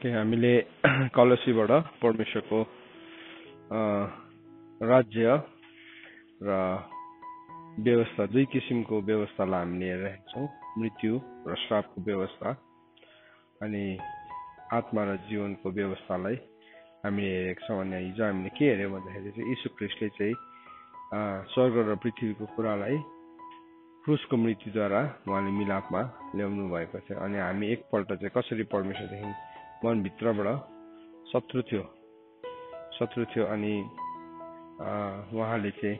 कि हामीले कलसीबाट परमेश्वरको राज्य र व्यवस्था दुई किसिमको व्यवस्थालाई हामीले हेरिरहेका छौँ। मृत्यु र श्रापको व्यवस्था अनि आत्मा र जीवनको व्यवस्थालाई हामीले हेरेका छौँ। अनि हिजो हामीले के हेर्यौँ भन्दाखेरि चाहिँ यीशु ख्रीष्टले चाहिँ स्वर्ग र पृथ्वीको कुरालाई क्रुसको मृत्युद्वारा उहाँले मिलापमा ल्याउनु भएको थियो। अनि हामी एकपल्ट चाहिँ कसरी परमेश्वरदेखि मनभित्रबाट शत्रु थियो अनि उहाँले चाहिँ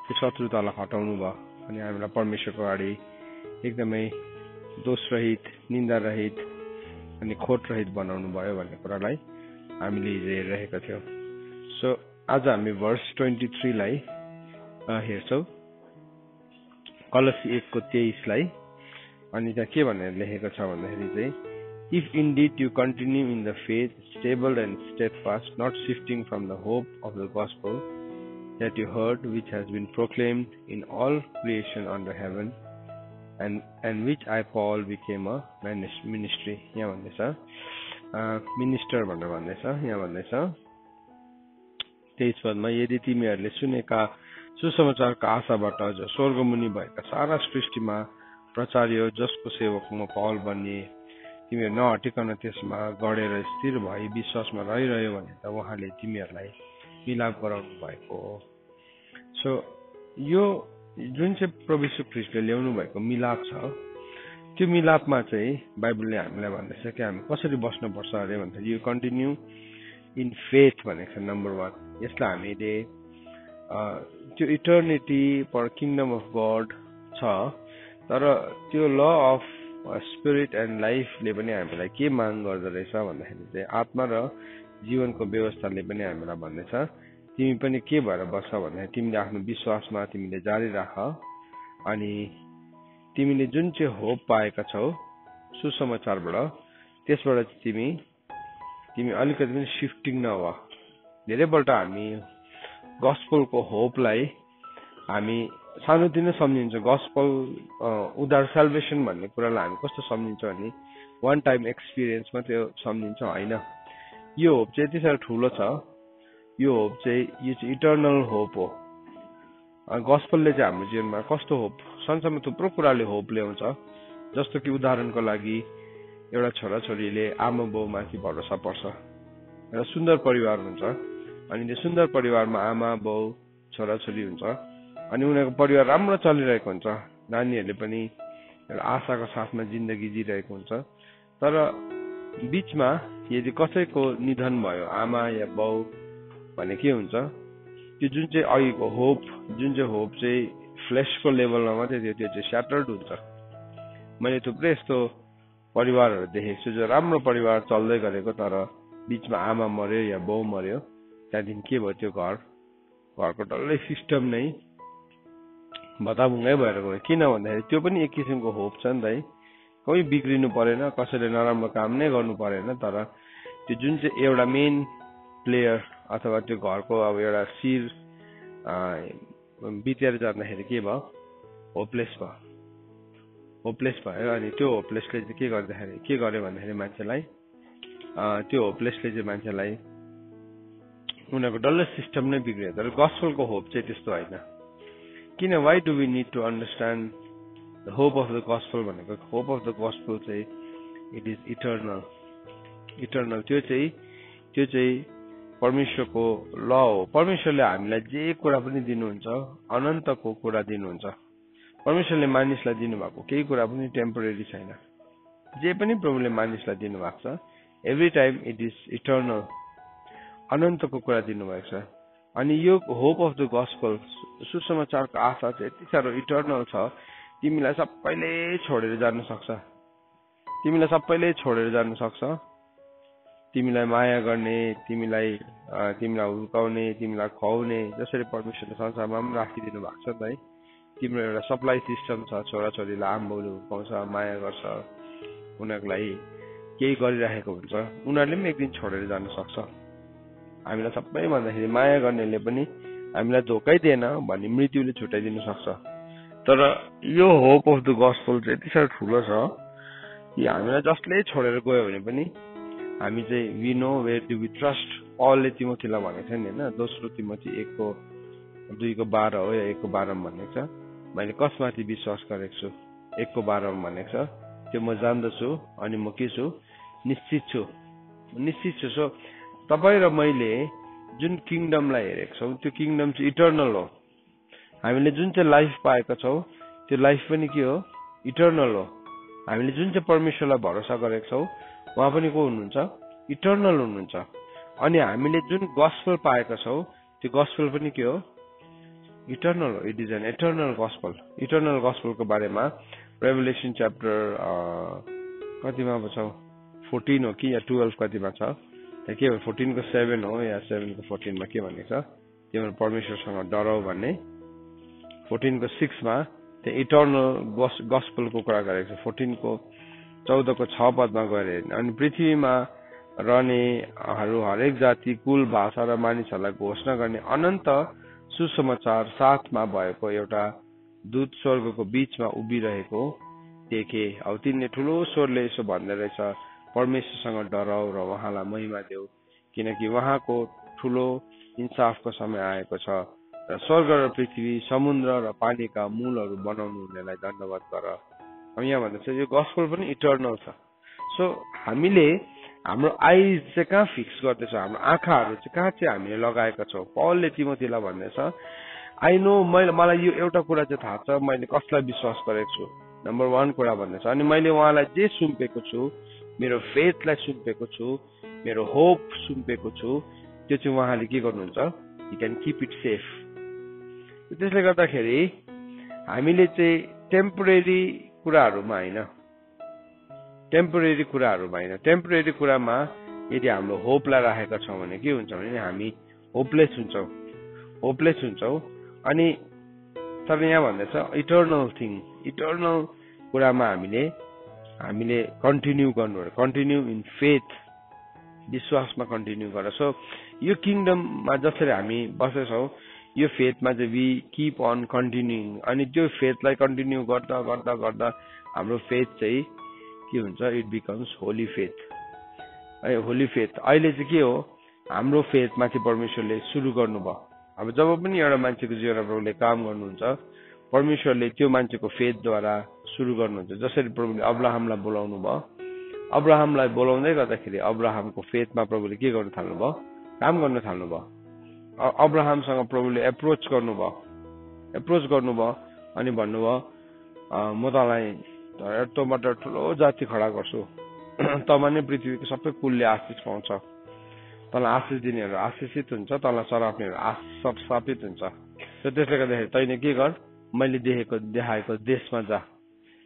त्यो शत्रुतालाई हटाउनु भयो अनि हामीलाई परमेश्वरको अगाडि एकदमै दोषरहित, निन्दारहित अनि खोटरहित बनाउनु भयो भन्ने कुरालाई हामीले हिजो हेरिरहेका थियौँ। सो आज हामी भर्स 23 लाई हेर्छौँ, कलसी 1:23 लाई। अनि त्यहाँ के भनेर लेखेको छ भन्दाखेरि चाहिँ If indeed you continue in the faith, stable and steadfast, not shifting from the hope of the gospel that you heard, which has been proclaimed in all creation under heaven, and which I, Paul, became a ministry. यहाँ भन्दैछ minister भनेर भन्दैछ। यहाँ भन्दैछ 23 पदमा, यदि तिमीहरूले सुनेका सुसमाचारका आशाबाट जो स्वर्गमुनि भएका सारा सृष्टिमा प्रचार्य, जसको सेवक म पौल बनिए, तिमीहरू नहटिकन त्यसमा गढेर स्थिर भई विश्वासमा रहिरह्यो भने त उहाँले तिमीहरूलाई मिलाप गराउनु भएको हो। सो यो जुन चाहिँ प्रभु यीशु ख्रीष्टले ल्याउनु भएको मिलाप छ, त्यो मिलापमा चाहिँ बाइबलले हामीलाई भन्दैछ कि हामी कसरी बस्नुपर्छ अरे भन्दाखेरि यु कन्टिन्यू इन फेथ भनेको छ नम्बर 1। यसलाई हामीले त्यो इटर्निटी पर किङडम अफ गड छ, तर त्यो ल अफ स्पिरिट एन्ड लाइफले पनि हामीलाई के माग गर्दो रहेछ भन्दाखेरि चाहिँ आत्मा र जीवनको व्यवस्थाले पनि हामीलाई भन्दैछ तिमी पनि के भएर बस्छ भन्दाखेरि तिमीले आफ्नो विश्वासमा तिमीले जारी राख अनि तिमीले जुन चाहिँ होप पाएका छौ सुसमाचारबाट, त्यसबाट तिमी अलिकति पनि सिफ्टिङ नभए। धेरैपल्ट हामी गस्पलको होपलाई हामी सानोतिनो सम्झिन्छ। गस्पल उद्धार साल्भेसन भन्ने कुरालाई हामी कस्तो सम्झिन्छ भने वान टाइम एक्सपिरियन्समा त्यो सम्झिन्छ, होइन। यो होप चाहिँ यति साह्रो ठुलो छ। यो होप चाहिँ इटर्नल होप हो। गस्पलले चाहिँ हाम्रो जीवनमा कस्तो होप, संसारमा थुप्रो कुराले होप ल्याउँछ। जस्तो कि उदाहरणको लागि एउटा छोराछोरीले आमा बाउमाथि भरोसा पर्छ। एउटा सुन्दर परिवार हुन्छ अनि त्यो सुन्दर परिवारमा आमा बाउ छोराछोरी हुन्छ अनि उनीहरूको परिवार राम्रो चलिरहेको हुन्छ। नानीहरूले पनि एउटा आशाको साथमा जिन्दगी जिरहेको हुन्छ। तर बिचमा यदि कसैको निधन भयो, आमा या बाउ भने के हुन्छ, त्यो जुन चाहिँ अघिको होप, जुन चाहिँ होप चाहिँ फ्लेसको लेभलमा मात्रै थियो, त्यो चाहिँ स्याटर्ड हुन्छ। मैले थुप्रै यस्तो परिवारहरू देखेको छु जो राम्रो परिवार चल्दै गरेको, तर बिचमा आमा मर्यो या बाउ मर्यो, त्यहाँदेखि के भयो, त्यो घरको डल्लै सिस्टम नै भताभुङ्गै भएर गयो। किन भन्दाखेरि त्यो पनि एक किसिमको होप छ नि त है। कोही बिग्रिनु परेन, कसैले नराम्रो काम नै गर्नु परेन, तर त्यो जुन चाहिँ एउटा मेन प्लेयर अथवा त्यो घरको अब एउटा शिर बितेर जाँदाखेरि के भयो, होपलेस भयो। अनि त्यो होपलेसले चाहिँ के गर्यो भन्दाखेरि मान्छेलाई त्यो होपलेसले चाहिँ मान्छेलाई उनीहरूको डल्लै सिस्टम नै बिग्रियो। तर गस्पलको होप चाहिँ त्यस्तो होइन। किन, why do we need to understand the hope of the gospel भनेको, होप अफ द गस्पल चाहिँ इट इज इटर्नल। त्यो चाहिँ परमेश्वरको ल हो। परमेश्वरले हामीलाई जे कुरा पनि दिनुहुन्छ अनन्तको कुरा दिनुहुन्छ। परमेश्वरले मानिसलाई दिनुभएको केही कुरा पनि टेम्पोरेरी छैन। जे पनि प्रभुले मानिसलाई दिनुभएको छ every time it is eternal, अनन्तको कुरा दिनुभएको छ। अनि यो होप अफ द गस्पल, सुसमाचारको आशा चाहिँ यति साह्रो इटर्नल छ, तिमीलाई सबैले छोडेर जान सक्छ। तिमीलाई माया गर्ने, तिमीलाई हुर्काउने, तिमीलाई खुवाउने, जसरी परमेश्वरले संसारमा पनि राखिदिनु भएको छ नि त है। तिम्रो एउटा सप्लाई सिस्टम छ। छोराछोरीलाई आमा बाउले हुर्काउँछ, माया गर्छ, उनीहरूको लागि केही गरिराखेको हुन्छ। उनीहरूले पनि एक दिन छोडेर जान सक्छ। हामीलाई सबै भन्दाखेरि माया गर्नेले पनि हामीलाई धोकै दिएन भन्ने मृत्युले छुट्याइदिन सक्छ। तर यो होप अफ द गस्पल चाहिँ यति साह्रो ठुलो छ कि हामीलाई जसले छोडेर गयो भने पनि हामी चाहिँ we know where do we trust. पलले तिमोथीलाई भनेको छ नि होइन, दोस्रो तिमोथी 1:2-12 हो या 1:12 भनेको छ, मैले कसमाथि विश्वास गरेको छु, 1:12 भनेको छ, त्यो म जान्दछु अनि म के छु, निश्चित छु। सो तपाईँ र मैले जुन किङडमलाई हेरेको छौँ त्यो किङडम चाहिँ इटर्नल हो। हामीले जुन चाहिँ लाइफ पाएका छौँ त्यो लाइफ पनि के हो, इटर्नल हो। हामीले जुन चाहिँ परमेश्वरलाई भरोसा गरेको छौँ उहाँ पनि को हुनुहुन्छ, इटर्नल हुनुहुन्छ। अनि हामीले जुन गस्पल पाएका छौँ त्यो गस्पल पनि के हो, इटर्नल हो। It is an eternal gospel. Eternal गस्पलको बारेमा रेभेलेसन च्याप्टर कतिमा छ, 14 हो कि या 12 कतिमा छ, के हो 14:7 हो या 7:14 के भनेको छ, तिम्रो परमेश्वरसँग डराउ भन्ने। 14:6 त्यो इटर्नल गस्पलको कुरा गरेको छ। 14:14 गएर अनि पृथ्वीमा रहनेहरू हरेक जाति, कुल, भाषा र मानिसहरूलाई घोषणा गर्ने अनन्त सुसमाचार साथमा भएको एउटा दूत स्वर्गको बीचमा उभिरहेको देखे। अब तिनले ठुलो स्वरले यसो भन्दै रहेछ, परमेश्वरसँग डराउ र उहाँलाई महिमा देऊ, किनकि उहाँको ठुलो इन्साफको समय आएको छ र स्वर्ग र पृथ्वी, समुद्र र पानीका मूलहरू बनाउनु हुनेलाई धन्यवाद गर। अब यहाँ भन्दैछ यो गस्पल पनि इटर्नल छ। सो हामीले हाम्रो आइज चाहिँ कहाँ फिक्स गर्दैछ, हाम्रो आँखाहरू चाहिँ कहाँ चाहिँ हामीले लगाएका छौँ। पलले तिमोथीलाई भन्दैछ, आई नो, मलाई यो एउटा कुरा चाहिँ थाहा छ, मैले कसलाई विश्वास गरेको छु, नम्बर 1 कुरा भन्दैछ। अनि मैले उहाँलाई जे सुम्पेको छु, मेरो फेथलाई सुम्पेको छु, मेरो होप सुम्पेको छु, त्यो चाहिँ उहाँले के गर्नुहुन्छ, you can keep it safe. त्यसले गर्दाखेरि हामीले चाहिँ टेम्पोरेरी कुराहरूमा होइन, टेम्पोरेरी कुरामा यदि हाम्रो होपलाई राखेका छौँ भने के हुन्छ भने हामी होपलेस हुन्छौँ। अनि तर यहाँ भन्दैछ इटर्नल कुरामा हामीले कन्टिन्यू गर्नु, कन्टिन्यू इन फेथ, विश्वासमा कन्टिन्यू गर। सो यो किङडममा जसरी हामी बसेछौँ यो फेथमा चाहिँ वी किप अन कन्टिन्युइङ। अनि त्यो फेथलाई कन्टिन्यू गर्दा गर्दा गर्दा हाम्रो फेथ चाहिँ के हुन्छ, इट बिकम्स होली फेथ है। होली फेथ अहिले चाहिँ के हो, हाम्रो फेथमाथि परमेश्वरले सुरु गर्नुभयो। अब जब पनि एउटा मान्छेको जीवनमा प्रभुले काम गर्नुहुन्छ, परमेश्वरले त्यो मान्छेको फेथद्वारा सुरु गर्नुहुन्छ। जसरी प्रभुले अब्राहमलाई बोलाउनु भयो, अब्राहमलाई बोलाउँदै गर्दाखेरि अब्राहमको फेथमा प्रभुले के गर्न थाल्नुभयो, काम गर्न थाल्नुभयो। अब्राहमसँग प्रभुले एप्रोच गर्नुभयो अनि भन्नुभयो, म तँलाई तँबाट ठुलो जाति खडा गर्छु, तँमा नै पृथ्वीको सबै कुलले आशिष पाउँछ, तँलाई आशिष दिनेहरू आशिषित हुन्छ, तँलाई सराप्नेहरू श्रापित हुन्छ। त्यसले गर्दाखेरि तैँले के गर, मैले देखाएको देशमा जा,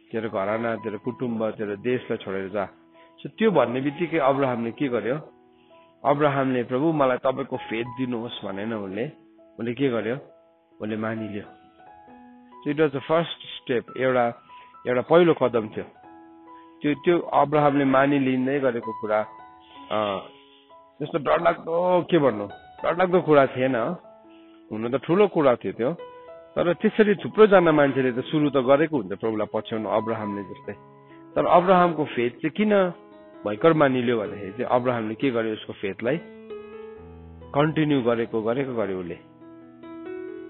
तेरो घराना, तेरो कुटुम्ब, तेरो देशलाई छोडेर जा। सो त्यो भन्ने बित्तिकै अब्राहमले के गर्यो, अब्राहमले प्रभु मलाई तपाईँको फेथ दिनुहोस् भनेन, उसले के गर्यो, उसले मानिलियो। It was the first step, एउटा पहिलो कदम थियो त्यो अब्राहमले मानिलिँदै गरेको कुरा। त्यस्तो डरलाग्दो कुरा थिएन, हुन त ठुलो कुरा थियो त्यो, तर त्यसरी थुप्रोजना मान्छेले त सुरु त गरेको हुन्छ प्रभुलाई पछ्याउनु, अब्राहमले जस्तै। तर अब्राहमको फेथ चाहिँ किन भयङ्कर मानिलियो भन्दाखेरि चाहिँ अब्राहमले के गर्यो, उसको फेथलाई कन्टिन्यू गरेको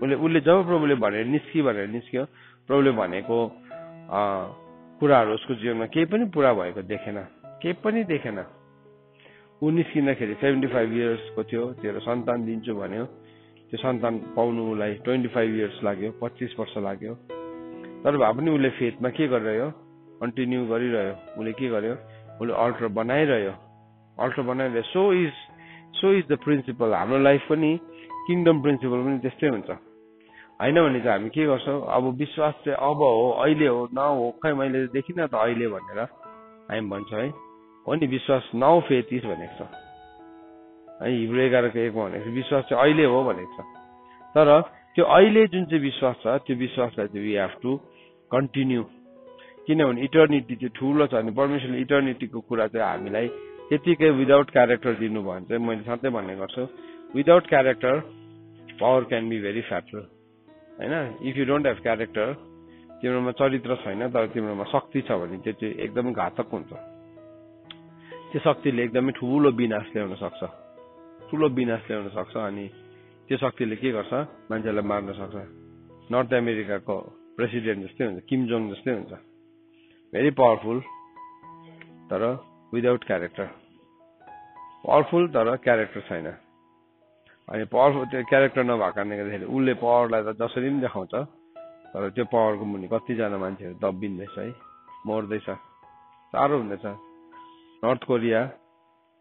उसले जब प्रभुले भनेर निस्कियो, प्रभुले भनेको कुराहरू उसको जीवनमा केही पनि पुरा भएको देखेन। ऊ निस्किँदाखेरि 75 इयर्सको थियो, तेरो सन्तान दिन्छु भन्यो, त्यो सन्तान पाउनुलाई 25 इयर्स लाग्यो, 25 वर्ष लाग्यो। तर भए पनि उसले फेथमा के गरिरह्यो, कन्टिन्यू गरिरह्यो। उसले के गर्यो, उसले अल्टर बनाइरह्यो। So is the principle. हाम्रो लाइफ पनि किङडम प्रिन्सिपल पनि त्यस्तै हुन्छ होइन भने चाहिँ हामी के गर्छौँ, अब विश्वास चाहिँ अब हो, अहिले हो, न हो, खै मैले देखिनँ त अहिले भनेर हामी भन्छौँ है। हो नि, विश्वास नाउ फेथ इज भनेको छ है, हिब्रू 11:1 भनेको छ विश्वास चाहिँ अहिले हो भनेको छ। तर त्यो अहिले जुन चाहिँ विश्वास छ त्यो विश्वासलाई चाहिँ वी हेभ टु कन्टिन्यू, किनभने इटर्निटी चाहिँ ठुलो छ। अनि परमेश्वरले इटर्निटीको कुरा चाहिँ हामीलाई त्यतिकै विदाउट क्यारेक्टर दिनुभयो भने चाहिँ मैले सधैँ भन्ने गर्छु, without character power can be very fatal होइन। If you don't have character, तिम्रोमा चरित्र छैन तर तिम्रोमा शक्ति छ भने त्यो चाहिँ एकदमै घातक हुन्छ। त्यो शक्तिले एकदमै ठुलो विनाश ल्याउन सक्छ, अनि त्यो शक्तिले के गर्छ, मान्छेलाई मार्न सक्छ। नर्थ अमेरिकाको प्रेसिडेन्ट जस्तै हुन्छ, किम जोङ जस्तै हुन्छ, भेरी पावरफुल तर विदाउट क्यारेक्टर, पावरफुल तर क्यारेक्टर छैन। अनि पावरफुल त्यो क्यारेक्टर नभएको कारणले गर्दाखेरि उसले पावरलाई त जसरी पनि देखाउँछ, तर त्यो पावरको मुनि कतिजना मान्छेहरू दबिँदैछ है, मर्दैछ, साह्रो हुँदैछ। नर्थ कोरिया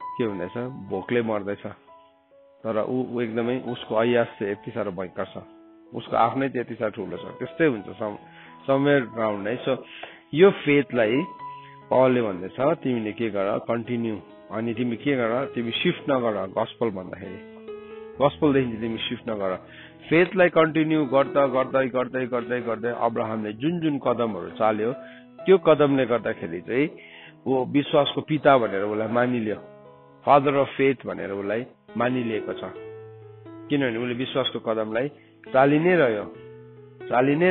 के हुँदैछ, भोकले मर्दैछ, तर ऊ एकदमै उसको अयास चाहिँ यति साह्रो भयङ्कर छ, उसको आफ्नै त्यति साह्रो ठुलो छ। त्यस्तै हुन्छ समवेयर राउन्ड है। सो यो फेथलाई पलले भन्दैछ तिमीले के गर, कन्टिन्यू, अनि तिमी के गर, तिमी सिफ्ट नगर गस्पल भन्दाखेरि, गस्पलदेखि तिमी सिफ्ट नगर। फेथलाई कन्टिन्यू गर्दा गर्दै गर्दै गर्दै गर्दै अब्राहमले जुन जुन कदमहरू चाल्यो, त्यो कदमले गर्दाखेरि चाहिँ वो विश्वासको पिता भनेर उसलाई मानिलियो, फादर अफ फेथ भनेर उसलाई मानिलिएको छ। किनभने उसले विश्वासको कदमलाई चालि नै रह्यो। प्रभुले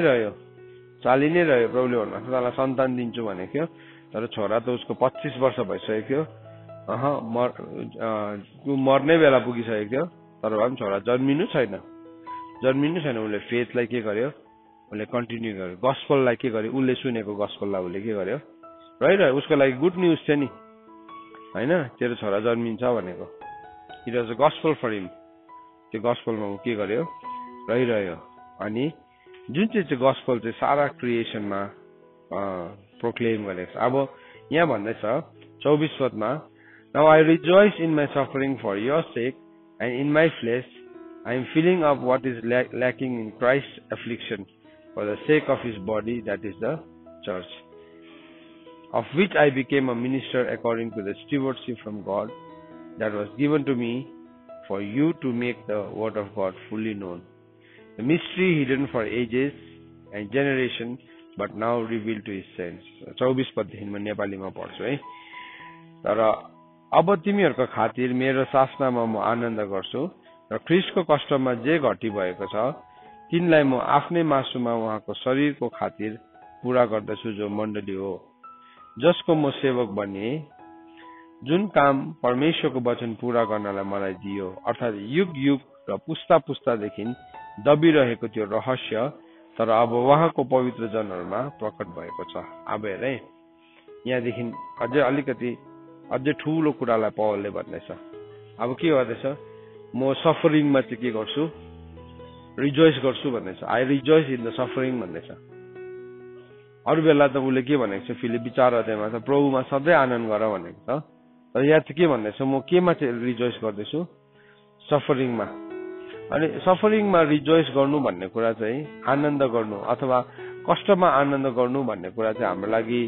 भन्नुभएको छ तँलाई सन्तान दिन्छु भनेको थियो, तर छोरा त उसको 25 वर्ष भइसकेको थियो, मर्ने बेला पुगिसकेको थियो, तर भए पनि छोरा जन्मिनु छैन। उसले फेथलाई के गर्यो, उसले कन्टिन्यू गर्यो। गस्पललाई के गर्यो, उसले सुनेको गस्पललाई उसले के गर्यो, रहिरह्यो। उसको लागि गुड न्युज थियो नि होइन, तेरो छोरा जन्मिन्छ भनेको, it was a gospel for him. त्यो गस्पलमा ऊ के गर्यो, रहिरह्यो। अनि जुन चाहिँ गस्पल चाहिँ सारा क्रिएसनमा प्रोक्लेम गरेको छ। अब यहाँ भन्दैछ 24 पदमा, now I rejoice in my suffering for your sake and in my flesh I am filling up what is lacking in Christ affliction for the sake of his body, that is the church, of which I became a minister according to the stewardship from God that was given to me for you to make the word of God fully known, the mystery hidden for ages and generation but now revealed to his saints. 24 पददेखि म नेपालीमा पढ्छु है। तर अब तिमीहरूको खातिर मेरो शासनमा म आनन्द गर्छु र ख्रीष्टको कष्टमा जे घटी भएको छ तिनलाई म आफ्नै मासुमा उहाँको शरीरको खातिर पूरा गर्दछु, जो मण्डली हो, जसको म सेवक बने, जुन काम परमेश्वरको वचन पूरा गर्नलाई मलाई दियो, अर्थात् युग युग र पुस्ता पुस्तादेखि दबिरहेको त्यो रहस्य तर अब उहाँको पवित्र जनहरूमा प्रकट भएको छ। अब हेर है, यहाँदेखि अझै ठुलो कुरालाई पौलले भन्दैछ। अब के गर्दैछ, म सफरिङमा चाहिँ के गर्छु, रिजोइस गर्छु भन्दैछ। I rejoice in the suffering भन्दैछ। अरू बेला त उसले के भनेको छ, फिलिप्पी 4 अध्यायमा त प्रभुमा सधैँ आनन्द गर भनेको छ, तर यहाँ चाहिँ के भन्दैछ, म केमा चाहिँ रिजोइस गर्दैछु, सफरिङमा। अनि सफरिङमा रिजोइस गर्नु भन्ने कुरा चाहिँ आनन्द गर्नु अथवा कष्टमा आनन्द गर्नु भन्ने कुरा चाहिँ हाम्रो लागि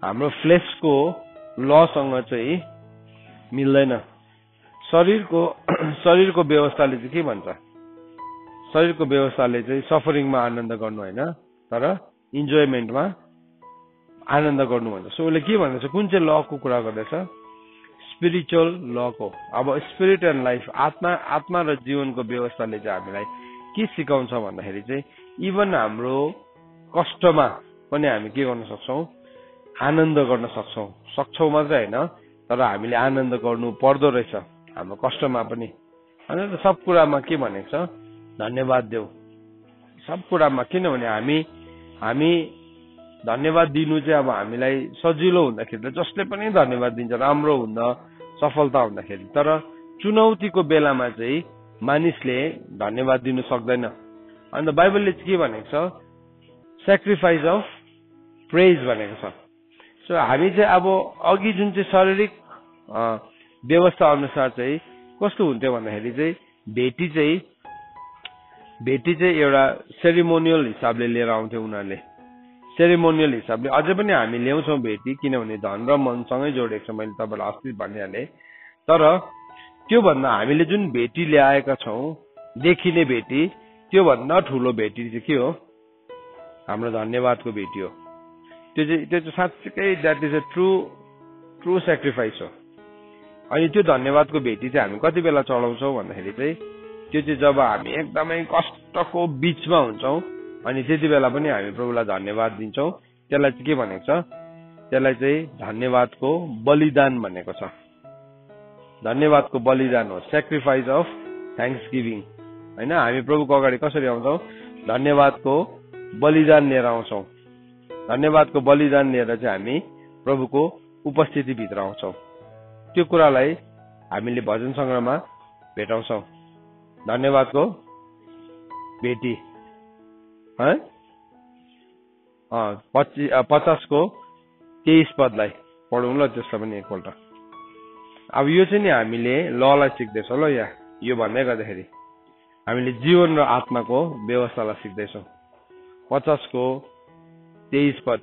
हाम्रो फ्लेसको लसँग चाहिँ मिल्दैन। शरीरको व्यवस्थाले चाहिँ के भन्छ, शरीरको व्यवस्थाले चाहिँ सफरिङमा आनन्द गर्नु होइन, तर इन्जोयमेन्टमा आनन्द गर्नु भन्छ। सो उसले के भन्दैछ, कुन चाहिँ लको कुरा गर्दैछ, स्पिरिचुअल लको। अब स्पिरिट एन्ड लाइफ, आत्मा र जीवनको व्यवस्थाले चाहिँ हामीलाई के सिकाउँछ भन्दाखेरि चाहिँ इभन हाम्रो कष्टमा पनि हामी के गर्न सक्छौँ, आनन्द गर्न सक्छौँ मात्रै होइन, तर हामीले आनन्द गर्नु पर्दो रहेछ हाम्रो कष्टमा पनि। अनि सब कुरामा के भनेको छ, धन्यवाद देऊ सब कुरामा। किनभने हामी धन्यवाद दिनु चाहिँ अब हामीलाई सजिलो हुँदाखेरि त जसले पनि धन्यवाद दिन्छ, राम्रो हुँदा, सफलता हुँदाखेरि। तर चुनौतीको बेलामा चाहिँ मानिसले धन्यवाद दिनु सक्दैन। अन्त बाइबलले चाहिँ के भनेको छ, सेक्रिफाइस अफ प्रेज भनेको छ। सो हामी चाहिँ अब अघि जुन चाहिँ शारीरिक व्यवस्था अनुसार चाहिँ कस्तो हुन्थ्यो भन्दाखेरि चाहिँ भेटी चाहिँ एउटा सेरिमोनियल हिसाबले लिएर आउँथ्यो उनीहरूले, सेरिमोनियल हिसाबले। अझै पनि हामी ल्याउँछौँ भेटी, किनभने धन र मनसँगै जोडेको छ, मैले तपाईँलाई अस्ति भनिहालेँ। तर त्योभन्दा हामीले जुन भेटी ल्याएका छौँ, देखिने भेटी, त्योभन्दा ठुलो भेटी चाहिँ के हो, हाम्रो धन्यवादको भेटी हो। त्यो चाहिँ साँच्चीकै that is a true sacrifice हो। अनि त्यो धन्यवादको भेटी चाहिँ हामी कति बेला चढाउँछौँ भन्दाखेरि चाहिँ त्यो चाहिँ जब हामी एकदमै कष्टको बिचमा हुन्छौँ, अनि त्यति बेला पनि हामी प्रभुलाई धन्यवाद दिन्छौँ। त्यसलाई चाहिँ के भनेको छ, त्यसलाई चाहिँ धन्यवादको बलिदान भनेको छ। धन्यवादको बलिदान हो, सेक्रिफाइस अफ थ्याङ्क्स गिभिङ होइन। हामी प्रभुको अगाडि कसरी आउँछौँ? धन्यवादको बलिदान लिएर आउँछौँ। धन्यवादको बलिदान लिएर चाहिँ हामी प्रभुको उपस्थितिभित्र आउँछौँ। त्यो कुरालाई हामीले भजन सङ्ग्रहमा भेटाउँछौँ। धन्यवादको भेटी 50 को 23 पदलाई पढौँ ल, त्यसलाई पनि एकपल्ट। अब यो चाहिँ नि हामीले ललाई सिक्दैछौँ ल। यहाँ यो भन्दै गर्दाखेरि हामीले जीवन र आत्माको व्यवस्थालाई सिक्दैछौँ। 50 को 23 पद,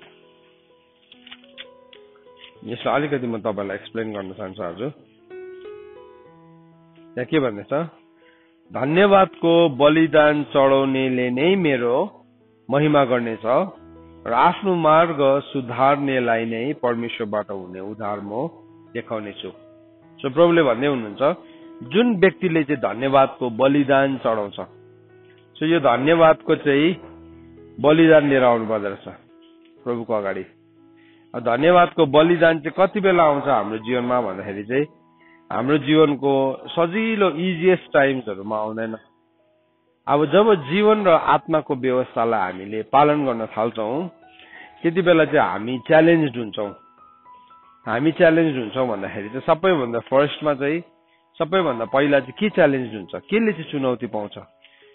यसलाई अलिकति म तपाईँलाई एक्सप्लेन गर्न चाहन्छु आज। यहाँ के भन्दैछ? धन्यवादको बलिदान चढाउनेले नै मेरो महिमा गर्नेछ र आफ्नो मार्ग सुधार्नेलाई नै परमेश्वरबाट हुने उद्धार म देखाउनेछु। सो प्रभुले भन्दै हुनुहुन्छ, जुन व्यक्तिले चाहिँ धन्यवादको बलिदान चढाउँछ, सो यो धन्यवादको चाहिँ बलिदान लिएर आउनु पर्दो रहेछ प्रभुको अगाडि। धन्यवादको बलिदान चाहिँ कति बेला आउँछ हाम्रो जीवनमा भन्दाखेरि चाहिँ हाम्रो जीवनको सजिलो इजिएस्ट टाइम्सहरूमा आउँदैन। अब जब जीवन र आत्माको व्यवस्थालाई हामीले पालन गर्न थाल्छौँ, त्यति बेला चाहिँ हामी च्यालेन्ज हुन्छौँ। हामी च्यालेन्ज हुन्छौँ भन्दाखेरि चाहिँ सबैभन्दा फर्स्टमा चाहिँ सबैभन्दा पहिला चाहिँ के च्यालेन्ज हुन्छ? केले चाहिँ चुनौती पाउँछ?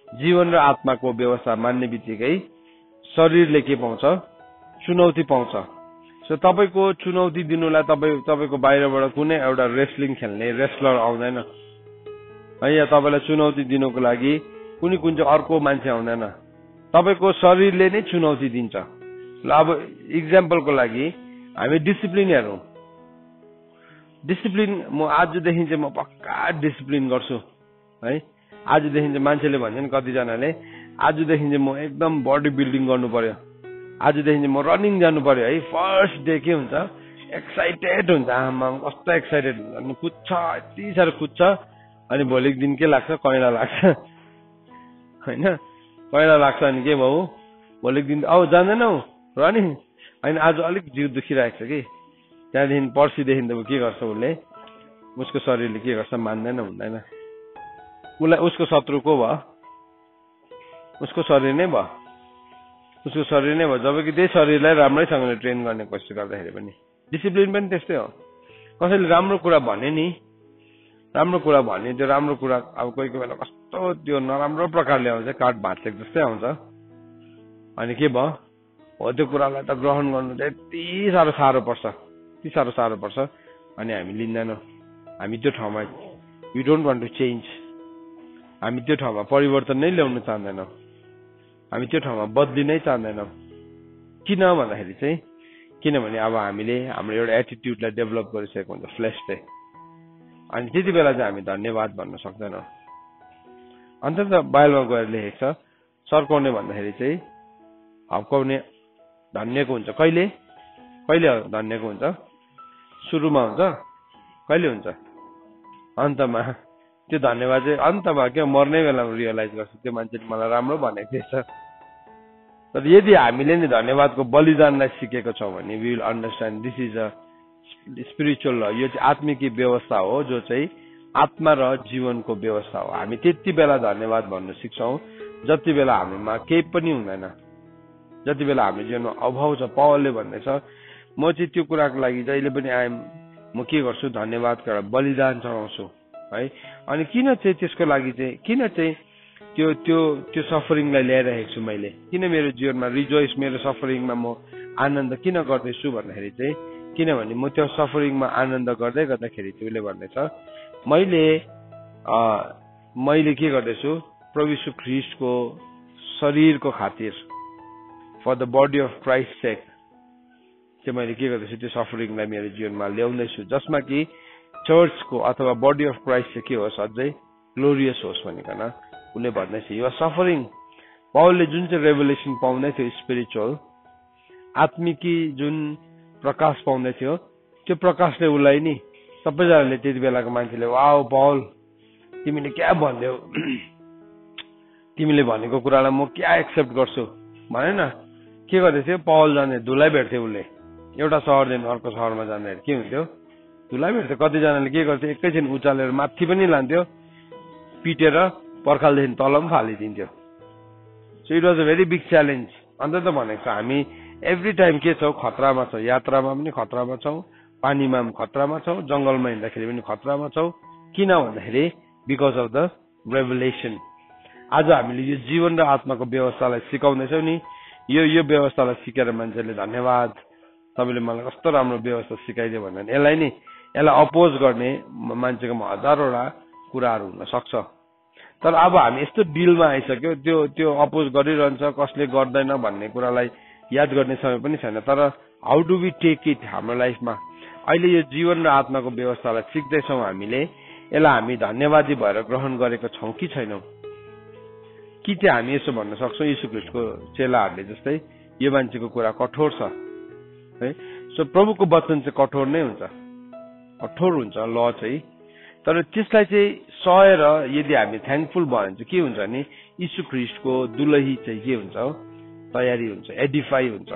जीवन र आत्माको व्यवस्था मान्ने बित्तिकै शरीरले के पाउँछ? चुनौती पाउँछ। सो तपाईँको चुनौती दिनुलाई तपाईँको बाहिरबाट कुनै एउटा रेस्लिङ खेल्ने रेस्लर आउँदैन है, या तपाईँलाई चुनौती दिनुको लागि कुन चाहिँ अर्को मान्छे आउँदैन। तपाईँको शरीरले नै चुनौती दिन्छ। ल अब इक्जाम्पलको लागि हामी डिसिप्लिन हेरौँ। डिसिप्लिन म आजदेखि चाहिँ म पक्का डिसिप्लिन गर्छु है। आजदेखि चाहिँ मान्छेले भन्छ नि कतिजनाले, आजदेखि चाहिँ म एकदम बडी बिल्डिङ गर्नु पर्यो, आजदेखि चाहिँ म रनिङ जानु पर्यो है। फर्स्ट डे के हुन्छ? एक्साइटेड हुन्छ, आमा कस्तो एक्साइटेड हुन्छ, कुद्छ, यति साह्रो कुद्छ। अनि भोलिको दिन के लाग्छ? कैला लाग्छ होइन। कैला लाग्छ अनि के भयो? भोलिको दिन औ जाँदैनौ रनिङ, होइन आज अलिक जिउ दुखिरहेको छ कि। त्यहाँदेखि पर्सिदेखि त के गर्छ उसले? उसको शरीरले के गर्छ? मान्दैन, हुँदैन। उसलाई उसको शत्रु को भयो? उसको शरीर नै भयो। उसको शरीर नै भयो। जबकि त्यही शरीरलाई राम्रैसँगले ट्रेन गर्ने कोसिस गर्दाखेरि पनि डिसिप्लिन पनि त्यस्तै हो। कसैले राम्रो कुरा भने नि, राम्रो कुरा भने त्यो राम्रो कुरा अब कोही कोही बेला कस्तो त्यो नराम्रो प्रकारले आउँछ, काट भाँचेक जस्तै आउँछ। अनि के भयो? हो त्यो कुरालाई त ग्रहण गर्नु चाहिँ यति साह्रो पर्छ, यति साह्रो पर्छ। अनि हामी लिँदैनौँ। हामी त्यो ठाउँमा we don't want to change. हामी त्यो ठाउँमा परिवर्तन नै ल्याउन चाहँदैनौँ। हामी त्यो ठाउँमा बदलिनै चाहँदैनौँ। किन भन्दाखेरि चाहिँ किनभने अब हामीले हाम्रो एउटा एटिट्युडलाई डेभलप गरिसकेको हुन्छ फ्लेसले। अनि त्यति बेला चाहिँ हामी धन्यवाद भन्न सक्दैनौँ। अन्त त बाइबलमा गएर लेखेको छ, सर्काउने भन्दाखेरि चाहिँ हप्काउने धन्यको हुन्छ। कहिले कहिले धन्यको हुन्छ? सुरुमा हुन्छ, कहिले हुन्छ? अन्तमा। त्यो धन्यवाद चाहिँ अन्तमा क्या मर्ने बेलामा रियलाइज गर्छ त्यो मान्छेले मलाई राम्रो भनेको थिएछ। तर यदि हामीले नि धन्यवादको बलिदानलाई सिकेको छौँ भने we will understand this is a spiritual law. यो चाहिँ आत्मिक व्यवस्था हो, जो चाहिँ आत्मा र जीवनको व्यवस्था हो। हामी त्यति बेला धन्यवाद भन्नु सिक्छौँ जति बेला हाम्रोमा केही पनि हुँदैन, जति बेला हाम्रो जीवनमा अभाव छ। पौलले भन्दैछ, म चाहिँ त्यो कुराको लागि जहिले पनि म के गर्छु? धन्यवादको एउटा बलिदान चढाउँछु है। अनि किन चाहिँ त्यसको लागि चाहिँ किन चाहिँ त्यो त्यो त्यो सफरिङलाई ल्याइरहेको छु मैले? किन मेरो जीवनमा रिजोइस, मेरो सफरिङमा म आनन्द किन गर्दैछु भन्दाखेरि चाहिँ किनभने म त्यो सफरिङमा आनन्द गर्दै गर्दाखेरि चाहिँ उसले भन्दैछ, मैले के गर्दैछु? प्रभु यीशु ख्रीष्टको शरीरको खातिर, for the body of Christ sake चाहिँ मैले के गर्दैछु? त्यो सफरिङलाई मेरो जीवनमा ल्याउँदैछु, जसमा कि चर्चको अथवा बडी अफ क्राइस्ट चाहिँ के होस्? अझै ग्लोरियस होस् भनिकन उसले भन्दैछ। यो सफरिङ पाउलले जुन चाहिँ रेभोल्युसन पाउँदै थियो, स्पिरिचुअल आत्मिकी जुन प्रकाश पाउँदै थियो, त्यो प्रकाशले उसलाई नि सबैजनाले त्यति बेलाको मान्छेले वाउ पाउल तिमीले क्या भन्यौ, तिमीले भनेको कुरालाई म क्या एक्सेप्ट गर्छु भनेन। के गर्दै थियो? पाउल जाने धुलाई भेट्थ्यो उसले। एउटा सहरदेखि अर्को सहरमा जाँदाखेरि के हुन्थ्यो, धुला भेट्थ्यो। कतिजनाले के गर्थ्यो, एकैछिन उचालेर माथि पनि लान्थ्यो, पिटेर पर्खालदेखि तल पनि फालिदिन्थ्यो। So it was a very big challenge. अन्त त भनेको छ हामी एभ्री टाइम के छौँ, खतरामा छौँ। यात्रामा पनि खतरामा छौँ, पानीमा पनि खतरामा छौँ, जङ्गलमा हिँड्दाखेरि पनि खतरामा छौँ। किन भन्दाखेरि बिकज अफ द रेभलेसन। आज हामीले यो जीवन र आत्माको व्यवस्थालाई सिकाउँदैछौँ नि, यो व्यवस्थालाई सिकेर मान्छेले धन्यवाद तपाईँले मलाई कस्तो राम्रो व्यवस्था सिकाइदियो भनेर यसलाई अपोज गर्ने मान्छेकोमा हजारवटा कुराहरू हुन सक्छ। तर अब हामी यस्तो डिलमा आइसक्यो, त्यो अपोज गरिरहन्छ, कसले गर्दैन भन्ने कुरालाई याद गर्ने समय पनि छैन। तर how do we take it हाम्रो लाइफमा? अहिले यो जीवन र आत्माको व्यवस्थालाई सिक्दैछौँ हामीले, यसलाई हामी धन्यवादी भएर ग्रहण गरेको छौँ कि छैनौँ? कि चाहिँ हामी यसो भन्न सक्छौँ, यीशु ख्रीष्टको चेलाहरूले जस्तै यो मान्छेको कुरा कठोर छ है। सो प्रभुको वचन चाहिँ कठोर नै हुन्छ, कठोर हुन्छ ल चाहिँ। तर त्यसलाई चाहिँ सहेर यदि हामी थ्याङ्कफुल भयो भने चाहिँ के हुन्छ भने यीशु ख्रीष्टको दुलही चाहिँ के हुन्छ, तयारी हुन्छ, एडिफाई हुन्छ।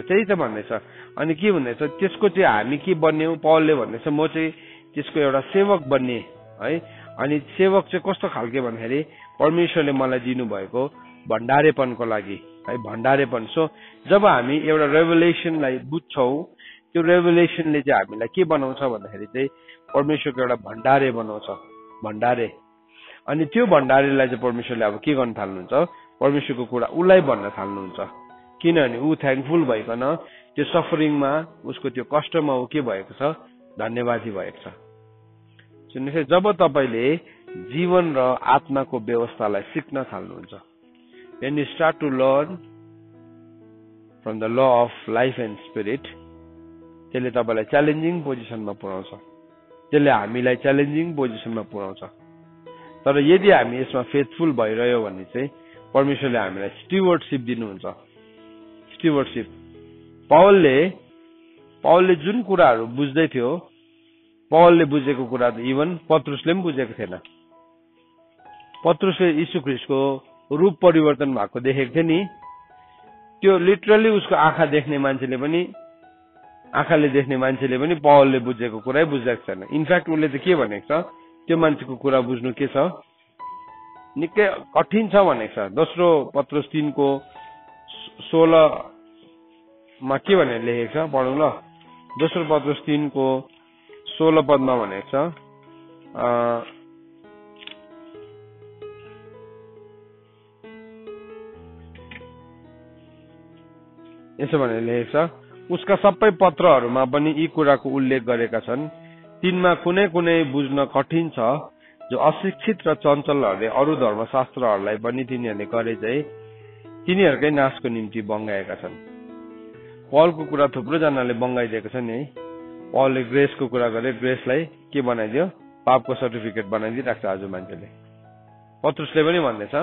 त्यही त भन्दैछ। अनि के भन्दैछ, त्यसको चाहिँ हामी के बन्यौँ? पौलले भन्दैछ म चाहिँ त्यसको एउटा सेवक बन्ने है। अनि सेवक चाहिँ कस्तो खालके भन्दाखेरि परमेश्वरले मलाई दिनुभएको भण्डारेपनको लागि है, भण्डारेपन। सो जब हामी एउटा रेभलेसनलाई बुझ्छौँ, त्यो रेभलेसनले चाहिँ हामीलाई के बनाउँछ भन्दाखेरि चाहिँ परमेश्वरको एउटा भण्डारे बनाउँछ, भण्डारे। अनि त्यो भण्डारेलाई चाहिँ परमेश्वरले अब के गर्न थाल्नुहुन्छ, परमेश्वरको कुरा उसलाई भन्न थाल्नुहुन्छ। किनभने ऊ थ्याङ्कफुल भइकन त्यो सफरिङमा, उसको त्यो कष्टमा ऊ के भएको छ, धन्यवादी भएको छ। सुन्नुहोस्, जब तपाईँले जीवन र आत्माको व्यवस्थालाई सिक्न थाल्नुहुन्छ, when you start to learn from the law of life and spirit, त्यसले तपाईँलाई च्यालेन्जिङ पोजिसनमा पुर्याउँछ, त्यसले हामीलाई च्यालेन्जिङ पोजिसनमा पुर्याउँछ। तर यदि हामी यसमा फेथफुल भइरह्यो भने चाहिँ परमेश्वरले हामीलाई स्टिवर्डशिप दिनुहुन्छ। स्टिवर्डशिप पौलले जुन कुराहरू बुझ्दै थियो, पौलले बुझेको कुरा त इभन पत्रुसले पनि बुझेको थिएन। पत्रुसले यीशु ख्रीष्टको रूप परिवर्तन भएको देखेको थियो नि, त्यो लिटरली उसको आँखाले देख्ने मान्छेले पनि पौलले बुझेको कुरै बुझेको छैन। इनफ्याक्ट उसले त के भनेको छ, त्यो मान्छेको कुरा बुझ्नु के छ, निकै कठिन छ भनेको छ। दोस्रो पत्रुस 3:16 के भनेर लेखेको छ, पढौँ ल। दोस्रो पत्रुस 3:16 भनेको छ, यसो भनेर लेखेको छ, उसका सबै पत्रहरूमा पनि यी कुराको उल्लेख गरेका छन्। तिनमा कुनै कुनै बुझ्न कठिन छ, जो अशिक्षित र चञ्चलहरूले अरू धर्मशास्त्रहरूलाई पनि तिनीहरूले गरे चाहिँ तिनीहरूकै नाशको निम्ति बङ्गाएका छन्। पौलको कुरा थुप्रो जनाले बङ्गाइदिएको छ नि है। पौलले ग्रेसको कुरा गरे, ग्रेसलाई के बनाइदियो, पापको सर्टिफिकेट बनाइदिइरहेको छ आज मान्छेले। पत्रुसले पनि भन्दैछ,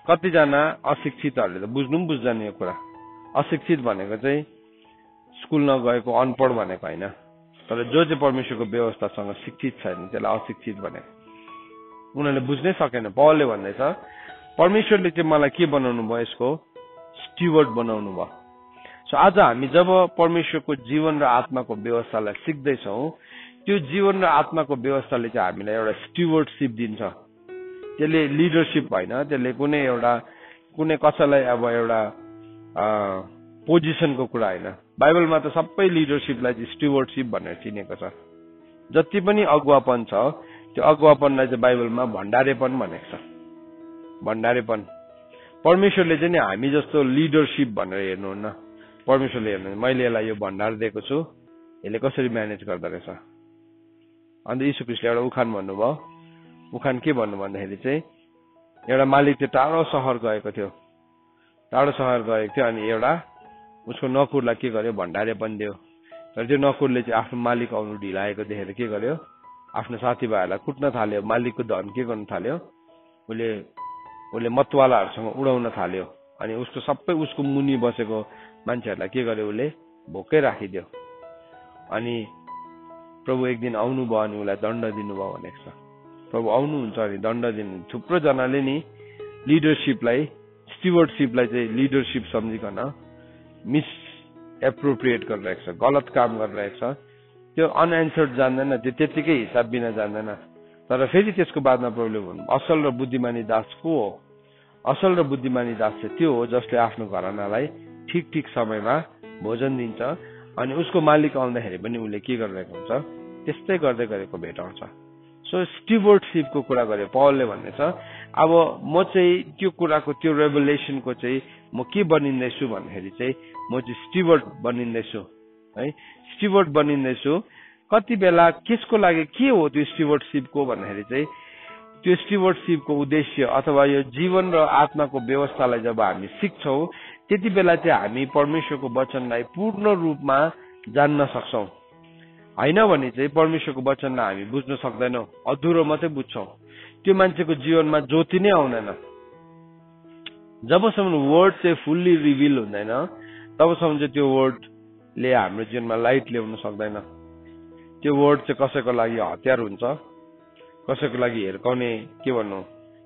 कतिजना अशिक्षितहरूले त बुझ्नु पनि बुझ्दैन यो कुरा। अशिक्षित भनेको चाहिँ स्कुल नगएको अनपढ भनेको होइन, तर जो चाहिँ परमेश्वरको व्यवस्थासँग शिक्षित छैन त्यसलाई अशिक्षित भनेको। उनीहरूले बुझ्नै सकेन। पौलले भन्दैछ परमेश्वरले चाहिँ मलाई के बनाउनु भयो, यसको स्टिवर्ड बनाउनु भयो। सो आज हामी जब परमेश्वरको जीवन र आत्माको व्यवस्थालाई सिक्दैछौँ, त्यो जीवन र आत्माको व्यवस्थाले चाहिँ हामीलाई एउटा स्टिवर्डशिप दिन्छ। त्यसले लिडरशिप होइन, त्यसले कुनै कसैलाई अब एउटा पोजिसनको कुरा होइन। बाइबलमा त सबै लिडरशिपलाई चाहिँ स्टिवर्डशिप भनेर चिनेको छ। जति पनि अगुवापन छ, त्यो अगुवापनलाई चाहिँ बाइबलमा भण्डारेपन भनेको छ। भण्डारेपन परमेश्वरले चाहिँ नि हामी जस्तो लिडरशिप भनेर हेर्नुहुन्न। परमेश्वरले हेर्नु, मैले यसलाई यो भण्डार दिएको छु, यसले कसरी म्यानेज गर्दो रहेछ। अन्त यीशु ख्रीष्टले एउटा उखान भन्नुभयो। उखान के भन्नु भन्दाखेरि चाहिँ एउटा मालिक चाहिँ टाढो सहर गएको थियो, अनि एउटा उसको नकुरलाई के गर्यो, भण्डारेपन दियो। तर त्यो नकुरले चाहिँ आफ्नो मालिक आउनु ढिलाएको देखेर के गर्यो, आफ्नो साथीभाइहरूलाई कुट्न थाल्यो। मालिकको धन के गर्न थाल्यो, उसले मतवालाहरूसँग उडाउन थाल्यो। अनि उसको मुनि बसेको मान्छेहरूलाई के गर्यो, उसले भोकै राखिदियो। अनि प्रभु एक दिन आउनुभयो अनि उसलाई दण्ड दिनुभयो भनेको छ। प्रभु आउनुहुन्छ अनि दण्ड दिनु। थुप्रो जनाले नि लिडरशिपलाई, स्टिवर्डशिपलाई चाहिँ लिडरशिप सम्झिकन एप्रोप्रिएट गरिरहेको छ, गलत काम गरिरहेको छ, त्यो अनएन्सर्ड जान्दैन, त्यो त्यतिकै हिसाब बिना जान्दैन। तर फेरि त्यसको बादमा प्रब्लम हुनु, असल र बुद्धिमानी दास को हो? असल र बुद्धिमानी दास चाहिँ त्यो हो जसले आफ्नो घरानालाई ठिक ठिक समयमा भोजन दिन्छ अनि उसको मालिक आउँदाखेरि पनि उसले के गरिरहेको हुन्छ, त्यस्तै गर्दै गरेको भेटाउँछ। सो स्टिवर्डशिपको कुरा गरे पौलले भन्ने छ, अब म चाहिँ त्यो कुराको त्यो रेभलेसनको चाहिँ म के बनिँदैछु भन्दाखेरि चाहिँ म चाहिँ स्टिवर्ड बनिँदैछु है, स्टिवर्ड बनिँदैछु। कति बेला केसको लागि के हो त्यो स्टिवर्डशिपको भन्दाखेरि चाहिँ त्यो स्टिवर्डशिपको उद्देश्य अथवा यो जीवन र आत्माको व्यवस्थालाई जब हामी सिक्छौँ त्यति बेला चाहिँ हामी परमेश्वरको वचनलाई पूर्ण रूपमा जान्न सक्छौँ। होइन भने चाहिँ परमेश्वरको वचनलाई हामी बुझ्न सक्दैनौँ, अधुरो मात्रै बुझ्छौँ। त्यो मान्छेको जीवनमा ज्योति नै आउँदैन। जबसम्म वर्ड चाहिँ फुल्ली रिभिल हुँदैन तबसम्म चाहिँ त्यो वर्डले हाम्रो जीवनमा लाइट ल्याउन सक्दैन। त्यो वर्ड चाहिँ कसैको लागि हतियार हुन्छ, कसैको लागि हिर्काउने के भन्नु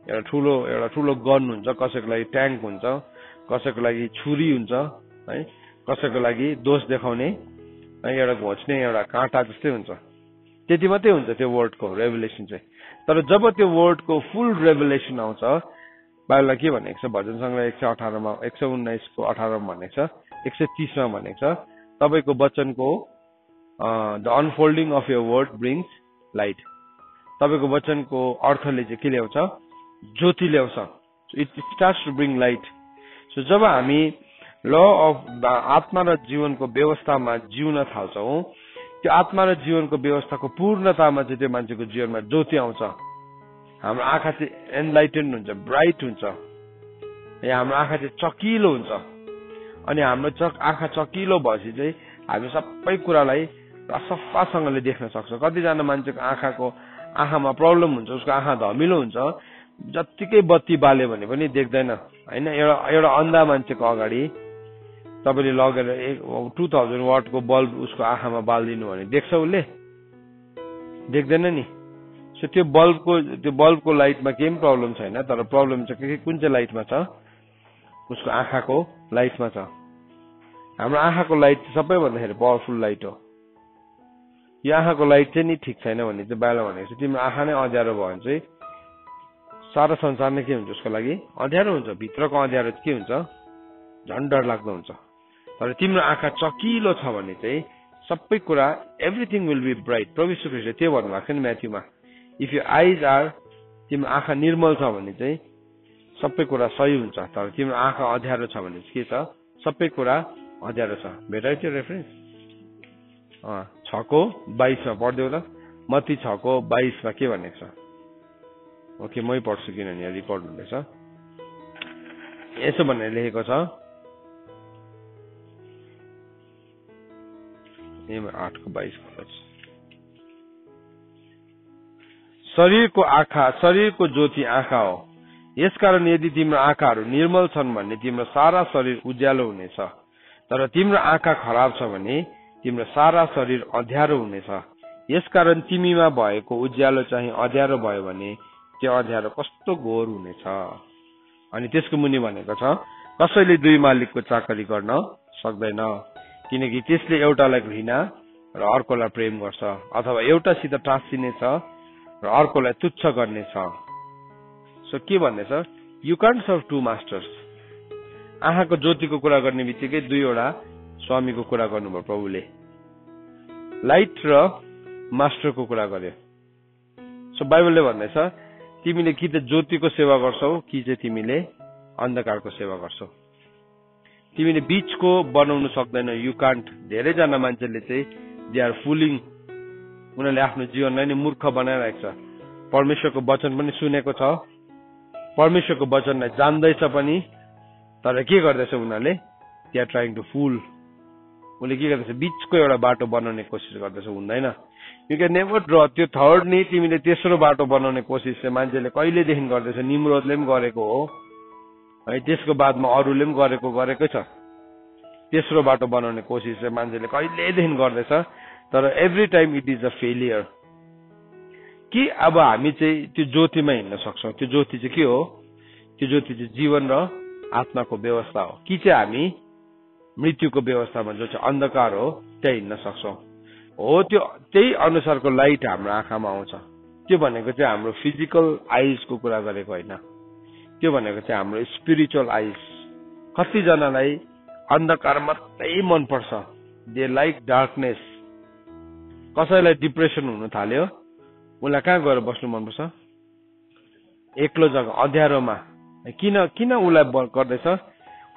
एउटा ठुलो गन हुन्छ, कसैको लागि ट्याङ्क हुन्छ, कसैको लागि छुरी हुन्छ है, कसैको लागि दोष देखाउने एउटा घोच्ने एउटा काँटा जस्तै हुन्छ। त्यति मात्रै हुन्छ त्यो वर्डको रेभलेसन चाहिँ। तर जब त्यो वर्डको फुल रेभलेसन आउँछ, बाइबलमा के भनेको छ, भजन सङ्ग्रह 118 119:18 भनेको छ, 130 भनेको छ, तपाईँको वचनको the unfolding of your word brings light. तपाईँको वचनको अर्थले चाहिँ के ल्याउँछ, ज्योति ल्याउँछ। It starts to bring light. So जब हामी ल अफ आत्मा र जीवनको व्यवस्थामा जिउन थाल्छौँ, त्यो आत्मा र जीवनको व्यवस्थाको पूर्णतामा चाहिँ त्यो मान्छेको जीवनमा ज्योति आउँछ। हाम्रो आँखा चाहिँ एनलाइटेन्ड हुन्छ, ब्राइट हुन्छ, हाम्रो आँखा चाहिँ चकिलो हुन्छ। अनि हाम्रो आँखा चकिलो भएपछि चाहिँ हामी सबै कुरालाई सफासँगले देख्न सक्छौँ। कतिजना मान्छेको आँखामा प्रब्लम हुन्छ, उसको आँखा धमिलो हुन्छ, जत्तिकै बत्ती बाल्यो भने पनि देख्दैन होइन। एउटा अन्धा मान्छेको अगाडि तपाईँले लगेर 2000 वाटको बल्ब उसको आँखामा बालिदिनु भने देख्छ उसले? देख्दैन नि। सो त्यो बल्बको लाइटमा केही पनि प्रब्लम छैन, तर प्रब्लम चाहिँ कुन चाहिँ लाइटमा छ, उसको आँखाको लाइटमा छ। हाम्रो आँखाको लाइट सबैभन्दाखेरि पावरफुल लाइट हो। यो आँखाको लाइट चाहिँ नि ठिक छैन भने चाहिँ बाहिर भनेको छ, तिम्रो आँखा नै अँध्यारो भयो भने चाहिँ सारा संसार नै के हुन्छ, उसको लागि अँध्यारो हुन्छ। भित्रको अँध्यारो के हुन्छ, झन् डर लाग्दो हुन्छ। तर तिम्रो आँखा चकिलो छ भने चाहिँ सबै कुरा एभ्रिथिङ विल बी ब्राइट। प्रभु यीशु ख्रीष्टले त्यो भन्नुभएको छ नि म्याथ्यूमा, इफ यु आइज आर, तिम्रो आँखा निर्मल छ भने चाहिँ सबै कुरा सही हुन्छ। तर तिम्रो आँखा अँध्यारो छ भने के छ, सबै कुरा अँध्यारो छ। भेटायो त्यो रेफरेन्स? 6:22 पढ्देऊ त। मत्ती 6:22 के भनेको छ? ओके, मै पढ्छु किनभने यहाँ रेकर्ड हुँदैछ। यसो भनेर लेखेको छ, 8:22 शरीरको आँखा, शरीरको ज्योति आँखा हो। यसकारण यदि तिम्रो आँखाहरू निर्मल छन् भने तिम्रो सारा शरीर उज्यालो हुनेछ। तर तिम्रो आँखा खराब छ भने तिम्रो सारा शरीर अँध्यारो हुनेछ। यसकारण तिमीमा भएको उज्यालो चाहिँ अँध्यारो भयो भने त्यो अँध्यारो कस्तो घोर हुनेछ। अनि त्यसको मुनि भनेको छ, कसैले दुई मालिकको चाकरी गर्न सक्दैन, किनकि त्यसले एउटालाई घृणा र अर्कोलाई प्रेम गर्छ, अथवा एउटासित टाँसिनेछ र अर्कोलाई तुच्छ गर्नेछ। सो के भन्दैछ, you can't serve two masters. आँखाको ज्योतिको कुरा गर्ने बित्तिकै दुईवटा स्वामीको कुरा गर्नुभयो प्रभुले, लाइट र मास्टरको कुरा गर्यो। सो बाइबलले भन्दैछ, तिमीले कि त ज्योतिको सेवा गर्छौ कि चाहिँ तिमीले अन्धकारको सेवा गर्छौ। तिमीले बीचको बनाउनु सक्दैन, यु कान्ट। धेरैजना मान्छेले चाहिँ दे आर फुलिङ, उनीहरूले आफ्नो जीवनलाई नै मूर्ख बनाइरहेको छ। परमेश्वरको वचन पनि सुनेको छ, परमेश्वरको वचनलाई जान्दैछ पनि, तर के गर्दैछ उनीहरूले, दे आर ट्राइङ टु फुल। उसले के गर्दैछ, बीचको एउटा बाटो बनाउने कोसिस गर्दैछ, हुँदैन। यु क्यान नेभर ड्र त्यो थर्ड नि, तिमीले तेस्रो बाटो बनाउने कोसिस चाहिँ मान्छेले कहिलेदेखि गर्दैछ। निम्रोदले पनि गरेको हो है, त्यसको बादमा अरूले पनि गरेकै छ। तेस्रो बाटो बनाउने कोसिस चाहिँ मान्छेले कहिलेदेखि गर्दैछ, तर every time it is a failure. कि अब हामी चाहिँ त्यो ज्योतिमा हिँड्न सक्छौँ। त्यो ज्योति चाहिँ के हो, त्यो ज्योति चाहिँ जीवन र आत्माको व्यवस्था हो। कि चाहिँ हामी मृत्युको व्यवस्थामा जो चाहिँ अन्धकार हो त्यही हिँड्न सक्छौँ हो त्यो त्यही अनुसारको लाइट हाम्रो आँखामा आउँछ त्यो भनेको चाहिँ हाम्रो फिजिकल आइजको कुरा गरेको होइन त्यो भनेको चाहिँ हाम्रो स्पिरिचुअल आइज कतिजनालाई अन्धकार मात्रै मनपर्छ दे लाइक डार्कनेस कसैलाई डिप्रेसन हुन थाल्यो उसलाई कहाँ गएर बस्नु मनपर्छ एक्लो जग्गा अँध्यारोमा किन उसलाई गर्दैछ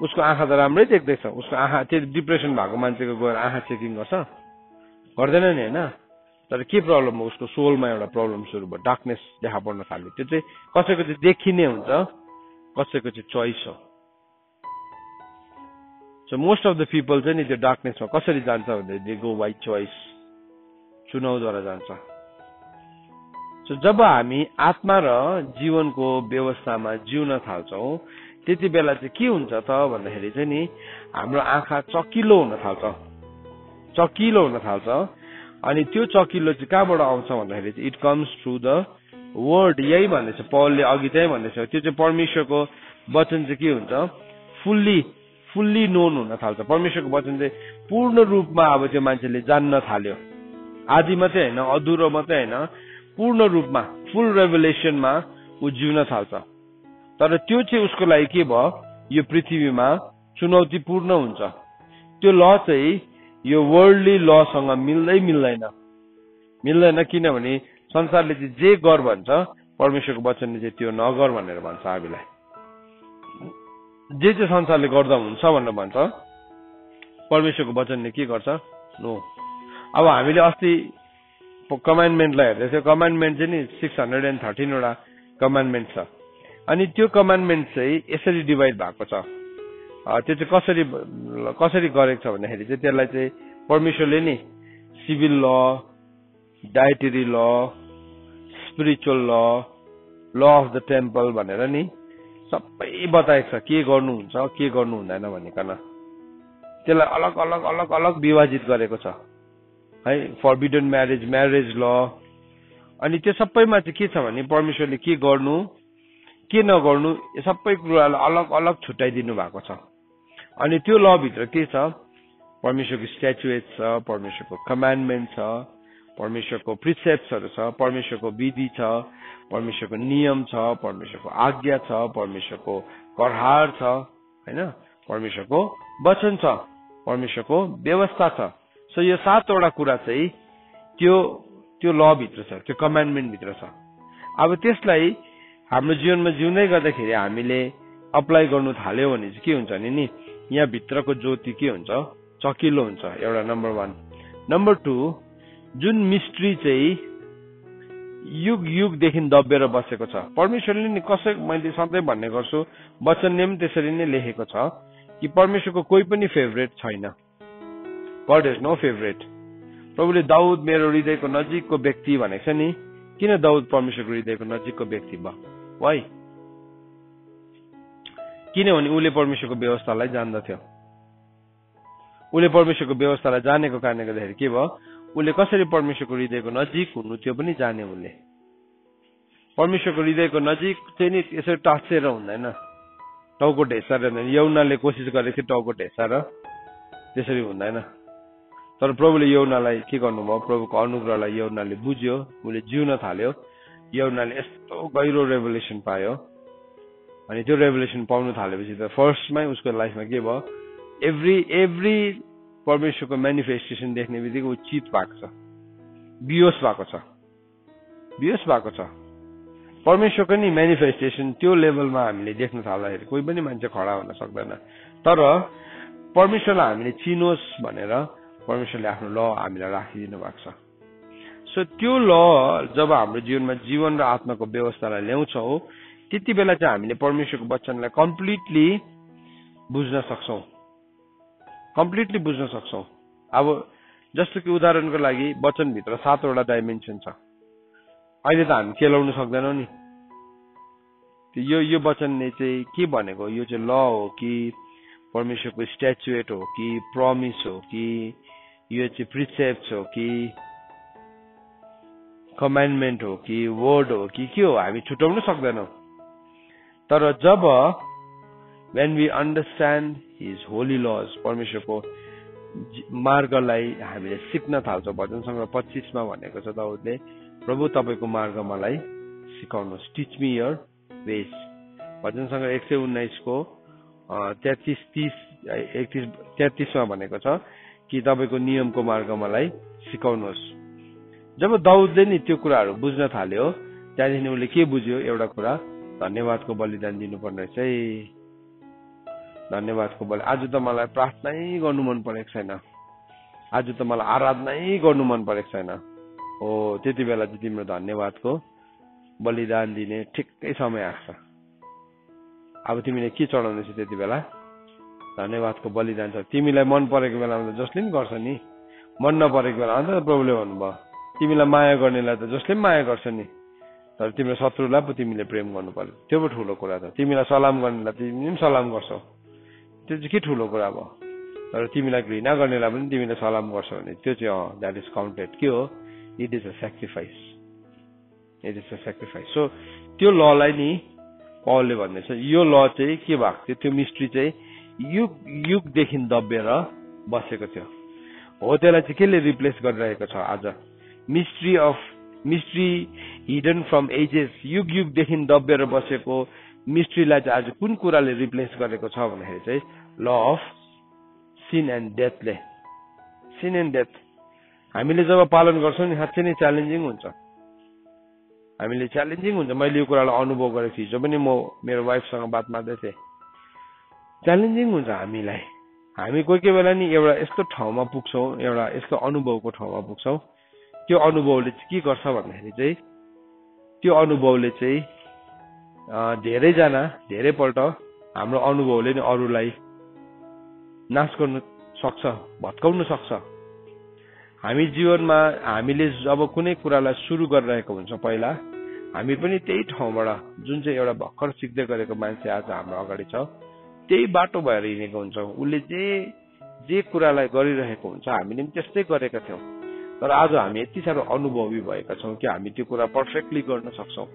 उसको आँखा त राम्रै देख्दैछ उसको आँखा त्यो डिप्रेसन भएको मान्छेको गएर आँखा चेकिङ गर्छ गर्दैन नि होइन तर के प्रब्लम हो उसको सोलमा एउटा प्रब्लम सुरु भयो डार्कनेस देखा पर्न थाल्यो त्यो चाहिँ कसैको चाहिँ देखिने हुन्छ कसैको चाहिँ चोइस हो so most of the people चाहिँ नि त्यो डार्कनेसमा कसरी जान्छ भन्दा दे गो बाइ चोइस चुनावद्वारा जान्छ सो जब हामी आत्मा र जीवनको व्यवस्थामा जिउन थाल्छौँ त्यति बेला चाहिँ के हुन्छ त भन्दाखेरि चाहिँ नि हाम्रो आँखा चकिलो हुन थाल्छ अनि त्यो चकिलो चाहिँ कहाँबाट आउँछ भन्दाखेरि चाहिँ it comes through the word यही भन्दैछ पौलले अघि चाहिँ भन्दैछ त्यो चाहिँ परमेश्वरको वचन चाहिँ के हुन्छ फुल्ली नोन हुन थाल्छ परमेश्वरको वचन चाहिँ पूर्ण रूपमा अब त्यो मान्छेले जान्न थाल्यो आदि मात्रै होइन अधुरो मात्रै होइन पूर्ण रूपमा फुल रेभलेसनमा ऊ जिउन थाल्छ तर त्यो चाहिँ उसको लागि के भयो यो पृथ्वीमा चुनौतीपूर्ण हुन्छ त्यो ल चाहिँ यो वर्ल्डली लसँग मिल्दैन किनभने संसारले चाहिँ जे गर भन्छ परमेश्वरको वचनले चाहिँ त्यो नगर भनेर भन्छ हामीलाई जे चाहिँ संसारले गर्दा हुन्छ भनेर भन्छ परमेश्वरको वचनले के गर्छ नो अब हामीले अस्ति कमान्डमेन्टलाई हेर्दै थियो कमान्डमेन्ट चाहिँ नि 613 वटा कमान्डमेन्ट छ अनि त्यो कमान्डमेन्ट चाहिँ यसरी डिभाइड भएको छ त्यो चाहिँ कसरी गरेको छ भन्दाखेरि चाहिँ त्यसलाई चाहिँ परमेश्वरले नि सिभिल ल डायटरी ल spiritual law of the temple भनेर नि सबै बताएको छ के गर्नुहुन्छ के गर्नु हुँदैन भनिकन त्यसलाई अलग अलग विभाजित गरेको छ है फरबिडन म्यारेज ल अनि त्यो सबैमा चाहिँ के छ भने परमेश्वरले के गर्नु के नगर्नु यो सबै कुरालाई अलग छुट्याइदिनु भएको छ अनि त्यो ल भित्र के छ परमेश्वरको स्ट्याचुएट छ परमेश्वरको कमान्डमेन्ट छ परमेश्वरको प्रिसेप्ट्सहरु छ परमेश्वरको विधि छ परमेश्वरको नियम छ परमेश्वरको आज्ञा छ परमेश्वरको करहार छ हैन परमेश्वरको वचन छ परमेश्वरको व्यवस्था छ सो यो 7 वटा कुरा चाहिँ त्यो ल भित्र छ त्यो कमान्डमेन्ट भित्र छ अब त्यसलाई हाम्रो जीवनमा जिउँदै गर्दाखेरि हामीले अप्लाई गर्नु थाल्यो भने चाहिँ के हुन्छ नि यहाँ भित्रको ज्योति के हुन्छ चकिलो हुन्छ एउटा नम्बर 1 नम्बर 2 जुन मिस्ट्री चाहिँ युग देखि दबिएर बसेको छ परमेश्वरले नि मैले सधैँ भन्ने गर्छु वचनले पनि त्यसरी नै लेखेको छ कि परमेश्वरको कोही पनि फेभरेट छैन गॉड इज नो फेभरेट प्रभुले दाउद मेरो हृदयको नजिकको व्यक्ति भनेको छ नि किन दाउद परमेश्वरको हृदयको नजिकको व्यक्ति भयो वाइ किनभने उले परमेश्वरको व्यवस्थालाई जान्दथ्यो उले परमेश्वरको व्यवस्थालाई जानेको कारणले गर्दाखेरि के भयो उले कसरी परमेश्वरको हृदयको नजिक हुनु त्यो पनि जाने उले परमेश्वरको हृदयको नजिक चाहिँ नि यसरी टाँसेर हुँदैन टाउको ढेसार हुँदैन यौनाले कोसिस गरेको थियो टाउको ढेसार त्यसरी हुँदैन तर प्रभुले यौनालाई के गर्नुभयो प्रभुको अनुग्रहलाई यौनाले बुझ्यो उले जिउन थाल्यो यौनाले यस्तो गहिरो रेभलेसन पायो अनि त्यो रेभलेसन पाउन थालेपछि त फर्स्टमै उसको लाइफमा के भयो एभ्री परमेश्वरको म्यानिफेस्टेसन देख्ने बित्तिकै ऊ चित भएको छ बियोस भएको छ परमेश्वरको नि म्यानिफेस्टेसन त्यो लेभलमा हामीले देख्न थाल्दाखेरि कोही पनि मान्छे खडा हुन सक्दैन तर परमेश्वरलाई हामीले चिनोस् भनेर परमेश्वरले आफ्नो ल हामीलाई राखिदिनु भएको छ सो त्यो ल जब हाम्रो जीवनमा जीवन र आत्माको व्यवस्थालाई ल्याउँछौँ त्यति बेला चाहिँ हामीले परमेश्वरको वचनलाई कम्प्लिटली बुझ्न सक्छौँ अब जस्तो कि उदाहरणको लागि वचनभित्र 7 वटा डाइमेन्सन छ अहिले त हामी केलाउन सक्दैनौँ नि यो वचनले चाहिँ के भनेको यो चाहिँ ल हो कि परमेश्वरको स्ट्याचुएट हो कि प्रमिस हो कि यो चाहिँ प्रिसेप्ट्स हो कि कमान्डमेन्ट हो कि वर्ड हो कि के हो हामी छुटाउन सक्दैनौँ तर जब when we understand his holy laws, परमेश्वरको मार्गलाई हामीले सिक्न थाल्छौँ। भजन सङ्ग्रह 25 मा भनेको छ दाउदले, प्रभु तपाईँको मार्ग मलाई सिकाउनुहोस्, टिच मी योर वेज। भजन सङ्ग्रह 119 को 33 मा भनेको छ कि तपाईँको नियमको मार्ग मलाई सिकाउनुहोस्। जब दाउदले नि त्यो कुराहरू बुझ्न थाल्यो, त्यहाँदेखि उसले के बुझ्यो, एउटा कुरा, धन्यवादको बलिदान दिनुपर्ने चाहिँ धन्यवादको बलि। आज त मलाई प्रार्थनै गर्नु मन परेको छैन, आज त मलाई आराधनै गर्नु मन परेको छैन। हो, त्यति बेला चाहिँ तिम्रो धन्यवादको बलिदान दिने ठिकै समय आएको छ। अब तिमीले के चढाउने छ त्यति बेला? धन्यवादको बलिदान छ। तिमीलाई मन परेको बेलामा त जसले पनि गर्छ नि, मन नपरेको बेला अन्त प्रभुले भन्नुभयो, तिमीलाई माया गर्नेलाई त जसले पनि माया गर्छ नि, तर तिम्रो शत्रुलाई पो तिमीले प्रेम गर्नु पर्यो। त्यो पो ठुलो कुरा छ। तिमीलाई सलाम गर्नेलाई तिमीले पनि सलाम गर्छौ, त्यो चाहिँ के ठुलो कुरा भयो? तर तिमीलाई घृणा गर्नेलाई पनि तिमीले सलाम गर्छौ भने त्यो चाहिँ द्याट इज काउन्टेड। के हो? It is a sacrifice, it is a sacrifice. So त्यो ललाई नि पौलले भन्दैछ, यो ल चाहिँ के भएको थियो, त्यो मिस्ट्री चाहिँ युग युगदेखि दबिएर बसेको थियो। हो, त्यसलाई चाहिँ केले रिप्लेस गरिरहेको छ आज? मिस्ट्री हिडन फ्रम एजेस, युग युगदेखि दबिएर बसेको मिस्ट्रीलाई चाहिँ आज कुन कुराले रिप्लेस गरेको छ भन्दाखेरि चाहिँ ल अफ सिन एन्ड डेथले। सिन एन्ड डेथ हामीले जब पालन गर्छौँ नि, साँच्चै नै च्यालेन्जिङ हुन्छ। हामीले च्यालेन्जिङ हुन्छ। मैले यो कुरालाई अनुभव गरेको थिएँ। हिजो पनि म मेरो वाइफसँग बात मार्दै थिएँ। च्यालेन्जिङ हुन्छ हामीलाई। हामी कोही कोही बेला नि एउटा यस्तो ठाउँमा पुग्छौँ, एउटा यस्तो अनुभवको ठाउँमा पुग्छौँ, त्यो अनुभवले चाहिँ के गर्छ भन्दाखेरि चाहिँ त्यो अनुभवले चाहिँ धेरैपल्ट हाम्रो अनुभवले नै अरूलाई नाश गर्न सक्छ, भत्काउन सक्छ। हामी जीवनमा हामीले जब कुनै कुरालाई सुरु गरिरहेको हुन्छ, पहिला हामी पनि त्यही ठाउँबाट, जुन चाहिँ एउटा भर्खर सिक्दै गरेको मान्छे आज हाम्रो अगाडि छ, त्यही बाटो भएर हिँडेको हुन्छौँ। उसले जे कुरालाई गरिरहेको हुन्छ हामीले पनि त्यस्तै गरेका थियौँ। तर आज हामी यति साह्रो अनुभवी भएका छौँ कि हामी त्यो कुरा पर्फेक्टली गर्न सक्छौँ,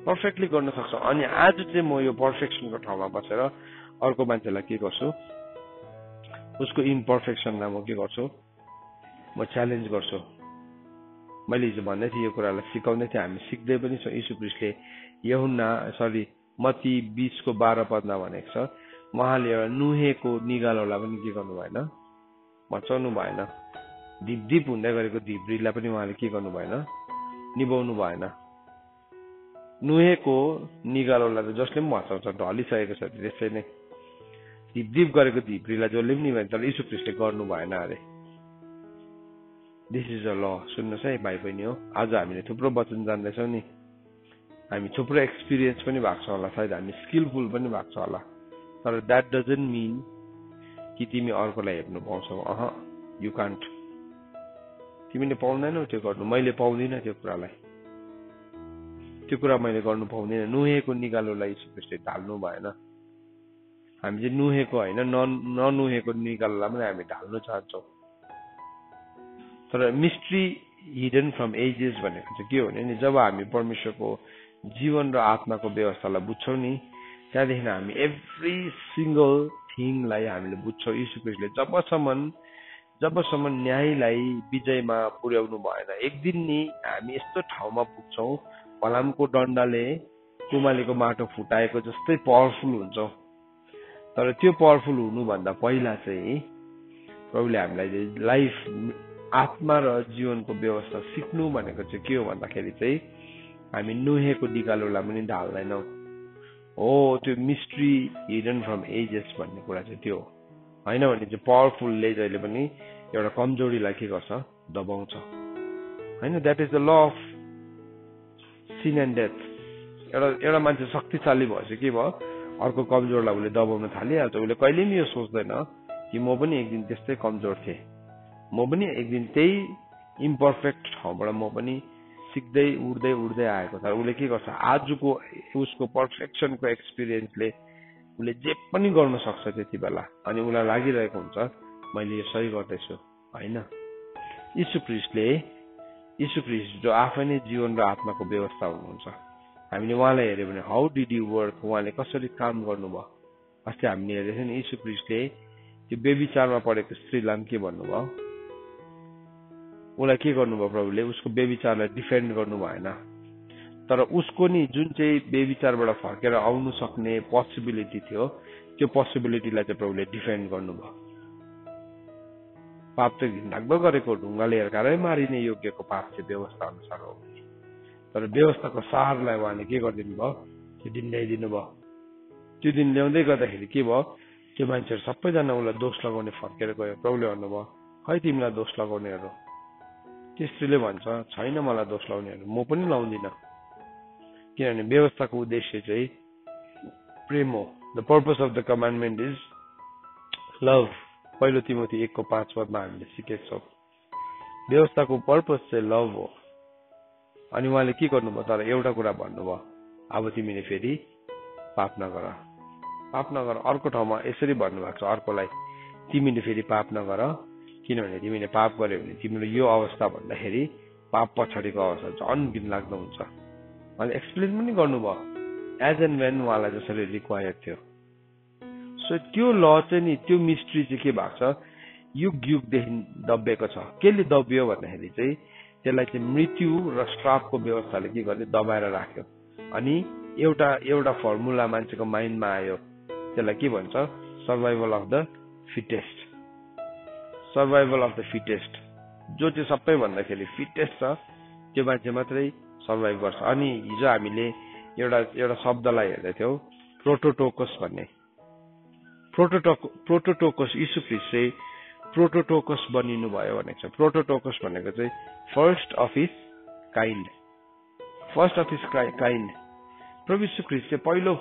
पर्फेक्टली गर्न सक्छौँ। अनि आज चाहिँ म यो पर्फेक्सनको ठाउँमा बसेर अर्को मान्छेलाई के गर्छु, उसको इम्पर्फेक्सनलाई म के गर्छु, म च्यालेन्ज गर्छु। मैले हिजो भन्दै थिएँ, यो कुरालाई सिकाउँदै थिएँ, हामी सिक्दै पनि छौँ। यीशु ख्रीष्टले मत्ती 20 को 12 पदमा भनेको छ, उहाँले एउटा नुहेको निगालोलाई पनि के गर्नु भएन, बचाउनु भएन। धिप हुँदै गरेको धिप्रीलाई पनि उहाँले के गर्नु भएन, निभाउनु भएन। नुहेको निगालोलाई त जसले पनि बचाउँछ, ढलिसकेको छ त्यसै नै। धिप गरेको धिप्रीलाई जसले पनि निभाएन, तर यीशु ख्रीष्टले गर्नु भएन अरे। दिस इज अ ल। सुन्नुहोस् है भाइ बहिनी हो, आज हामीले थुप्रो वचन जान्दैछौँ नि, हामी थुप्रो एक्सपिरियन्स पनि भएको छ होला, सायद हामी स्किलफुल पनि भएको छ होला, तर द्याट डजन्ट मिन कि तिमी अर्कोलाई हेर्नु पाउँछौ। You can't. तिमीले पाउँदैनौ त्यो गर्नु। मैले पाउँदिनँ त्यो कुरालाई, त्यो कुरा मैले गर्नु पाउँदिनँ। नुहेको निगालोलाई यीशु ख्रीष्टले ढाल्नु भएन। हामी चाहिँ नुहेको होइन, ननुहेको निगालोलाई पनि हामी ढाल्नु चाहन्छौँ। तर मिस्ट्री हिडन फ्रम एजेस भनेको चाहिँ के हो भने, जब हामी परमेश्वरको जीवन र आत्माको व्यवस्थालाई बुझ्छौँ नि, त्यहाँदेखि हामी एभ्री सिंगल थिङलाई हामीले बुझ्छौँ। यीशु ख्रीष्टले जबसम्म न्यायलाई विजयमा पुर्याउनु भएन, एक दिन नि हामी यस्तो ठाउँमा पुग्छौँ, फलामको डन्डाले कुमालीको माटो फुटाएको जस्तै पावरफुल हुन्छौँ। तर त्यो पावरफुल हुनुभन्दा पहिला चाहिँ प्रभुले हामीलाई लाइफ, आत्मा र जीवनको व्यवस्था सिक्नु भनेको चाहिँ के हो भन्दाखेरि चाहिँ हामी नुहेको निगालोलाई पनि ढाल्दैनौँ। हो, त्यो मिस्ट्री हिडन फ्रम एजेस भन्ने कुरा चाहिँ त्यो हो। होइन भने चाहिँ पावरफुलले जहिले पनि एउटा कमजोरीलाई के गर्छ, दबाउँछ। होइन, that is the law of sin and death. एउटा मान्छे शक्तिशाली भएपछि के भयो, अर्को कमजोरलाई उसले दबाउन थालिहाल्छ। उसले कहिले पनि यो सोच्दैन कि म पनि एक दिन त्यस्तै कमजोर थिएँ, म पनि एक दिन त्यही इम्पर्फेक्ट ठाउँबाट म पनि सिक्दै उड्दै आएको। तर उसले के गर्छ, आजको उसको पर्फेक्सनको एक्सपिरियन्सले उसले जे पनि गर्न सक्छ त्यति बेला। अनि उसलाई लागिरहेको हुन्छ मैले यो सही गर्दैछु। होइन, यीशु ख्रीष्ट जो आफै नै जीवन र आत्माको व्यवस्था हुनुहुन्छ, हामीले उहाँलाई हेऱ्यो भने हाउ डिड यु वर्क, उहाँले कसरी काम गर्नुभयो, अस्ति हामीले हेरेको नि यीशु ख्रीष्टले त्यो बेबिचारमा परेको स्त्रीलाई के भन्नुभयो, उसलाई के गर्नुभयो प्रभुले, उसको बेबिचारलाई डिफेन्ड गर्नु भएन, तर उसको नि जुन चाहिँ बेबिचारबाट फर्केर आउनु सक्ने पोसिबिलिटी थियो त्यो पोसिबिलिटीलाई चाहिँ प्रभुले डिफेन्ड गर्नुभयो। पाप त घिनलाग्दो गरेको, ढुङ्गाले हिर्काएरै मारिने योग्यको पाप चाहिँ व्यवस्था अनुसार हो, तर व्यवस्थाको सारलाई उहाँले के गरिदिनु भयो, त्यो दिन ल्याइदिनु भयो। त्यो दिन ल्याउँदै गर्दाखेरि के भयो, त्यो मान्छेहरू सबैजना उसलाई दोष लगाउने फर्केर गयो। प्रभुले भन्नुभयो खै तिमीलाई दोष लगाउनेहरू, त्यो स्त्रीले भन्छ छैन मलाई दोष लगाउनेहरू, म पनि लाउँदिनँ, किनभने व्यवस्थाको उद्देश्य चाहिँ प्रेम हो। The purpose of the commandment is love. पहिलो तिमोथी 1:5 हामीले सिकेको छौँ व्यवस्थाको पर्पस चाहिँ लभ हो। अनि उहाँले के गर्नुभयो, तर एउटा कुरा भन्नुभयो, अब तिमीले फेरि पाप नगर, पाप नगर। अर्को ठाउँमा यसरी भन्नुभएको छ अर्कोलाई, तिमीले फेरि पाप नगर, किनभने तिमीले पाप गर्यो भने तिम्रो यो अवस्था भन्दाखेरि पाप पछाडिको अवस्था झन् घिनलाग्दो हुन्छ। उहाँले एक्सप्लेन पनि गर्नुभयो एज एन्ड वेन उहाँलाई जसरी रिक्वायर्ड थियो। सो त्यो ल चाहिँ नि, त्यो मिस्ट्री चाहिँ के भएको छ, युग युगदेखि दबिएको छ। केले दबियो भन्दाखेरि चाहिँ त्यसलाई चाहिँ मृत्यु र श्रापको व्यवस्थाले के गर्यो, दबाएर राख्यो। अनि एउटा फर्मुला मान्छेको माइन्डमा आयो, त्यसलाई के भन्छ, survival of the fittest. Survival of the fittest, जो चाहिँ सबैभन्दाखेरि फिटेस्ट छ त्यो मान्छे मात्रै सर्भाइभ गर्छ। अनि हिजो हामीले एउटा शब्दलाई हेर्दैथ्यौँ, प्रोटोटोकस भन्ने। प्रोटोटोकस, यीशु ख्रीष्ट चाहिँ प्रोटोटोकस बनिनु भयो भनेको छ। प्रोटोटोकस भनेको चाहिँ first of his kind, first of his kind. प्रभु यीशु ख्रीष्ट चाहिँ पहिलो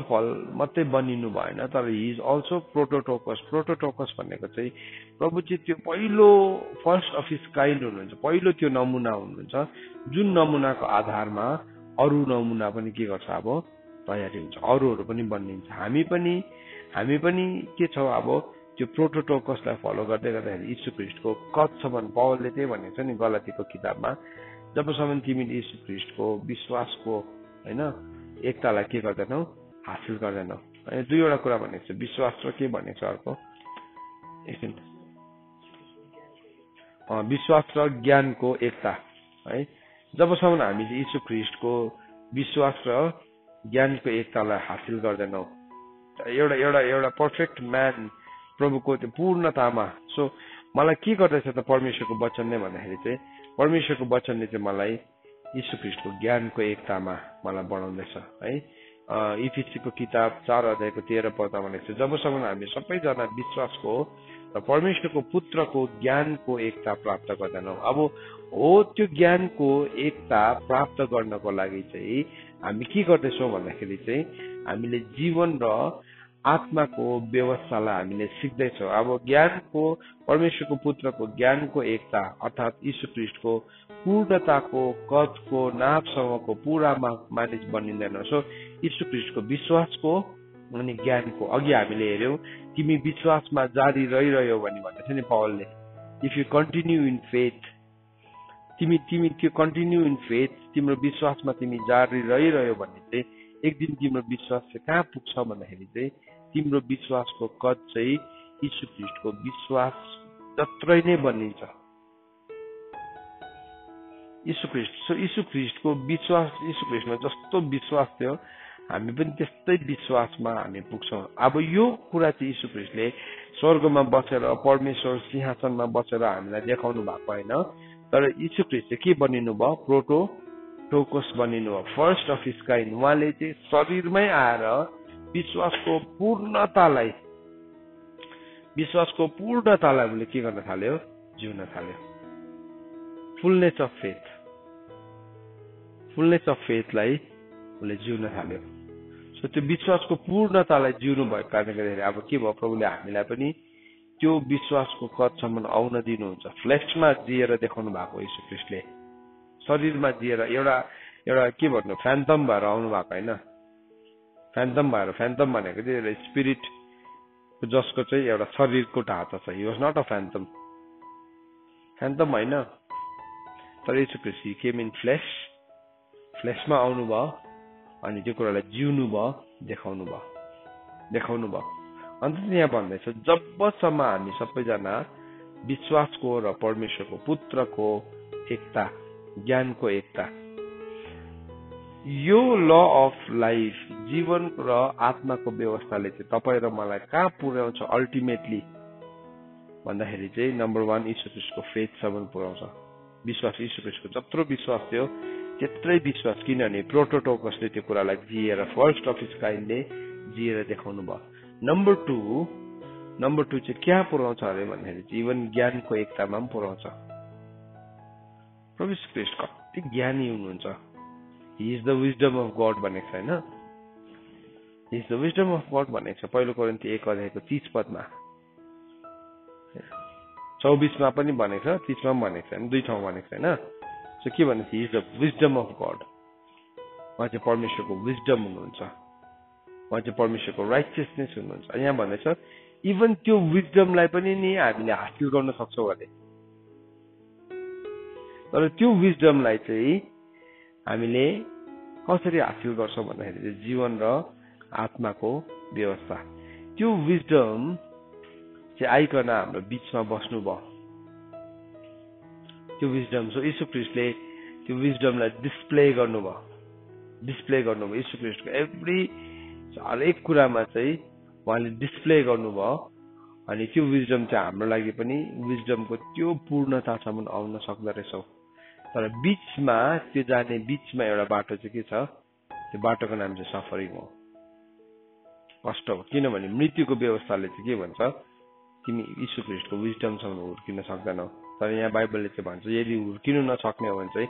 फल मात्रै बनिनु भएन, तर हि इज अल्सो प्रोटोटोकस। प्रोटोटोकस भनेको चाहिँ प्रभु चाहिँ त्यो पहिलो फर्स्ट अफ हिज काइन्ड हुनुहुन्छ, पहिलो त्यो नमुना हुनुहुन्छ, जुन नमुनाको आधारमा अरू नमुना पनि के गर्छ, अब तयारी हुन्छ, अरूहरू पनि बनिन्छ। हामी पनि के छौँ, अब त्यो प्रोटोटोकसलाई फलो गर्दै गर्दाखेरि यीशु ख्रीष्टको कदसम्म, पौलले त्यही भनेको छ नि गलातीको किताबमा, जबसम्म तिमीले यीशु ख्रीष्टको विश्वासको होइन एकतालाई के गर्दैनौ, हासिल गर्दैनौ। अनि दुईवटा कुरा भनेको छ, विश्वास र के भनेको छ अर्को, एकछिन, विश्वास र ज्ञानको एकता है। जबसम्म हामीले यीशु ख्रीष्टको विश्वास र ज्ञानको एकतालाई हासिल गर्दैनौ, एउटा पर्फेक्ट म्यान प्रभुको त्यो पूर्णतामा। सो मलाई के गर्दैछ त परमेश्वरको वचनले भन्दाखेरि चाहिँ, परमेश्वरको वचनले चाहिँ मलाई यीशु ख्रीष्टको ज्ञानको एकतामा मलाई बढाउँदैछ है। इफिसीको किताब 4:13 भनेको छ, जबसम्म हामी सबैजना विश्वासको र परमेश्वरको पुत्रको ज्ञानको एकता प्राप्त गर्दैनौँ। अब हो त्यो ज्ञानको एकता प्राप्त गर्नको लागि चाहिँ हामी के गर्दैछौँ भन्दाखेरि चाहिँ हामीले जीवन र आत्माको व्यवस्थालाई हामीले सिक्दैछौँ। अब ज्ञानको, परमेश्वरको पुत्रको ज्ञानको एकता अर्थात् यीशु ख्रीष्टको पूर्णताको कदको नापसम्मको पुरा मानिस बनिँदैन। सो यीशु ख्रीष्टको विश्वासको अनि ज्ञानको, अघि हामीले हेर्यौँ, तिमी विश्वासमा जारी रहिरह्यो भने भनेको छ नि पौलले, if you continue in faith, तिमी त्यो कन्टिन्यू इन फेथ, तिम्रो विश्वासमा तिमी जारी रहिरह्यो भने चाहिँ एक दिन तिम्रो विश्वास चाहिँ कहाँ पुग्छ भन्दाखेरि चाहिँ तिम्रो विश्वासको कद चाहिँ यीशु ख्रीष्टको विश्वास जत्रै नै बनिन्छ। यीशु ख्रीष्टको विश्वास, यीशु ख्रीष्टमा जस्तो विश्वास थियो हामी पनि त्यस्तै विश्वासमा हामी पुग्छौँ। अब यो कुरा चाहिँ यीशु ख्रीष्टले स्वर्गमा बसेर, परमेश्वर सिंहासनमा बसेर हामीलाई देखाउनु भएको होइन, तर यीशु ख्रीष्ट चाहिँ के बनिनु भयो, प्रोटोटोकस बनिनु भयो, फर्स्ट अफ हिज काइन्ड। उहाँले चाहिँ शरीरमै आएर विश्वासको पूर्णतालाई उसले के गर्न थाल्यो, जिउन थाल्यो। फुलनेस अफ फेथलाई उसले जिउन थाल्यो। सो त्यो विश्वासको पूर्णतालाई जिउनु भएको कारणले गर्दाखेरि अब के भयो, प्रभुले हामीलाई पनि त्यो विश्वासको कदसम्म आउन दिनुहुन्छ। फ्लेसमा जिएर देखाउनु भएको यीशु ख्रीष्टले, शरीरमा जिएर एउटा के भन्नु, फ्यान्टम भएर आउनु भएको होइन। फ्यान्टम भनेको चाहिँ एउटा स्पिरिट जसको चाहिँ एउटा शरीरको ढाँचा छ। He was not a phantom होइन, तर यीशु ख्रीष्ट ही केम इन फ्लेसमा आउनु भयो अनि त्यो कुरालाई जिउनु भयो, देखाउनु भयो। देखाउनु भयो। अन्त यहाँ भन्दैछ जबसम्म हामी सबैजना विश्वासको र परमेश्वरको पुत्रको एकता, ज्ञानको एकता, यो ल अफ लाइफ, जीवन र आत्माको व्यवस्थाले चाहिँ तपाईँ र मलाई कहाँ पुर्याउँछ अल्टिमेटली भन्दाखेरि चाहिँ नम्बर 1 यीशु ख्रीष्टको फेथसम्म पुर्याउँछ। विश्वास, यीशु ख्रीष्टको जत्रो विश्वास थियो त्यत्रै विश्वास, किनभने प्रोटोटोकसले त्यो कुरालाई जिएर, फर्स्ट अफ हिज काइन्डले जिएर देखाउनु भयो। नम्बर 2 चाहिँ क्या पुर्याउँछ अरे भन्दाखेरि जीवन ज्ञानको एकतामा पनि पुर्याउँछ। प्रभु यीशु ख्रीष्ट कति ज्ञानी हुनुहुन्छ। He is the wisdom of God भनेको छ होइन, he is the wisdom of God भनेको छ पहिलो कोरिन्थी 1:30 पदमा, 24 मा पनि भनेको छ, 30 मा पनि भनेको छ, दुई ठाउँ भनेको छ होइन। सो के भन्नु, he is the wisdom of God, उहाँ चाहिँ परमेश्वरको विजडम हुनुहुन्छ, उहाँ चाहिँ परमेश्वरको राइचियसनेस हुनुहुन्छ। यहाँ भन्दैछ इभन त्यो विजडमलाई पनि नि हामीले हासिल गर्न सक्छौँ अरे, तर त्यो विजडमलाई चाहिँ हामीले कसरी हासिल गर्छौँ भन्दाखेरि जीवन र आत्माको व्यवस्था। त्यो विजडम चाहिँ आइकन हाम्रो बिचमा बस्नु भयो। त्यो विजडम, सो यीशु ख्रीष्टले त्यो विजडमलाई डिस्प्ले गर्नुभयो। यीशु ख्रीष्टको हरेक कुरामा चाहिँ उहाँले डिस्प्ले गर्नुभयो। अनि त्यो विजडम चाहिँ हाम्रो लागि पनि विजडमको त्यो पूर्णतासम्म आउन सक्दो रहेछौँ। तर बिचमा त्यो जाने बिचमा एउटा बाटो चाहिँ के छ, त्यो बाटोको नाम चाहिँ सफरिङ हो, कष्ट हो। किनभने मृत्युको व्यवस्थाले चाहिँ के भन्छ, तिमी यीशु ख्रीष्टको विजडमसँग हुर्किन सक्दैनौ। तर यहाँ बाइबलले चाहिँ भन्छ यदि हुर्किनु नसक्ने हो भने चाहिँ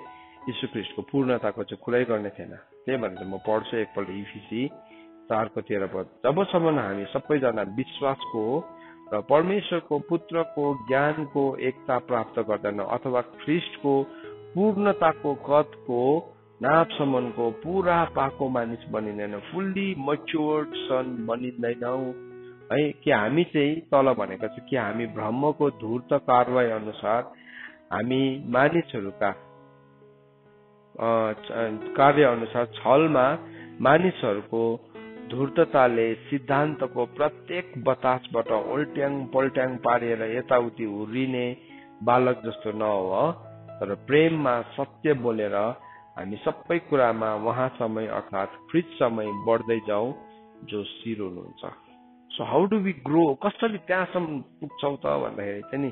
यीशु ख्रीष्टको पूर्णताको चाहिँ कुरै गर्ने थिएन। त्यही भनेर म पढ्छु एकपल्ट इफिसी 4:13 पद। जबसम्म हामी सबैजना विश्वासको र परमेश्वरको पुत्रको ज्ञानको एकता प्राप्त गर्दैनौँ अथवा ख्रीष्टको पूर्णताको कदको नापसम्मको पुरा पाको मानिस बनिँदैनौँ, फुल्ली मच्योर्ड सन बनिँदैनौँ है। कि हामी चाहिँ तल भनेको चाहिँ कि हामी ब्रह्मको धूर्त कारवाही अनुसार हामी मानिसहरूका कार्य अनुसार छलमा मानिसहरूको धूर्तताले सिद्धान्तको प्रत्येक बतासबाट उल्ट्याङ पल्ट्याङ पारेर यताउति हुर्रिने बालक जस्तो नहो, तर प्रेममा सत्य बोलेर हामी सबै कुरामा उहाँ समय अर्थात् ख्रीष्ट समय बढ्दै जाउँ जो शिर हुनुहुन्छ। So how do we grow, कसरी त्यहाँसम्म पुग्छौँ त भन्दाखेरि चाहिँ नि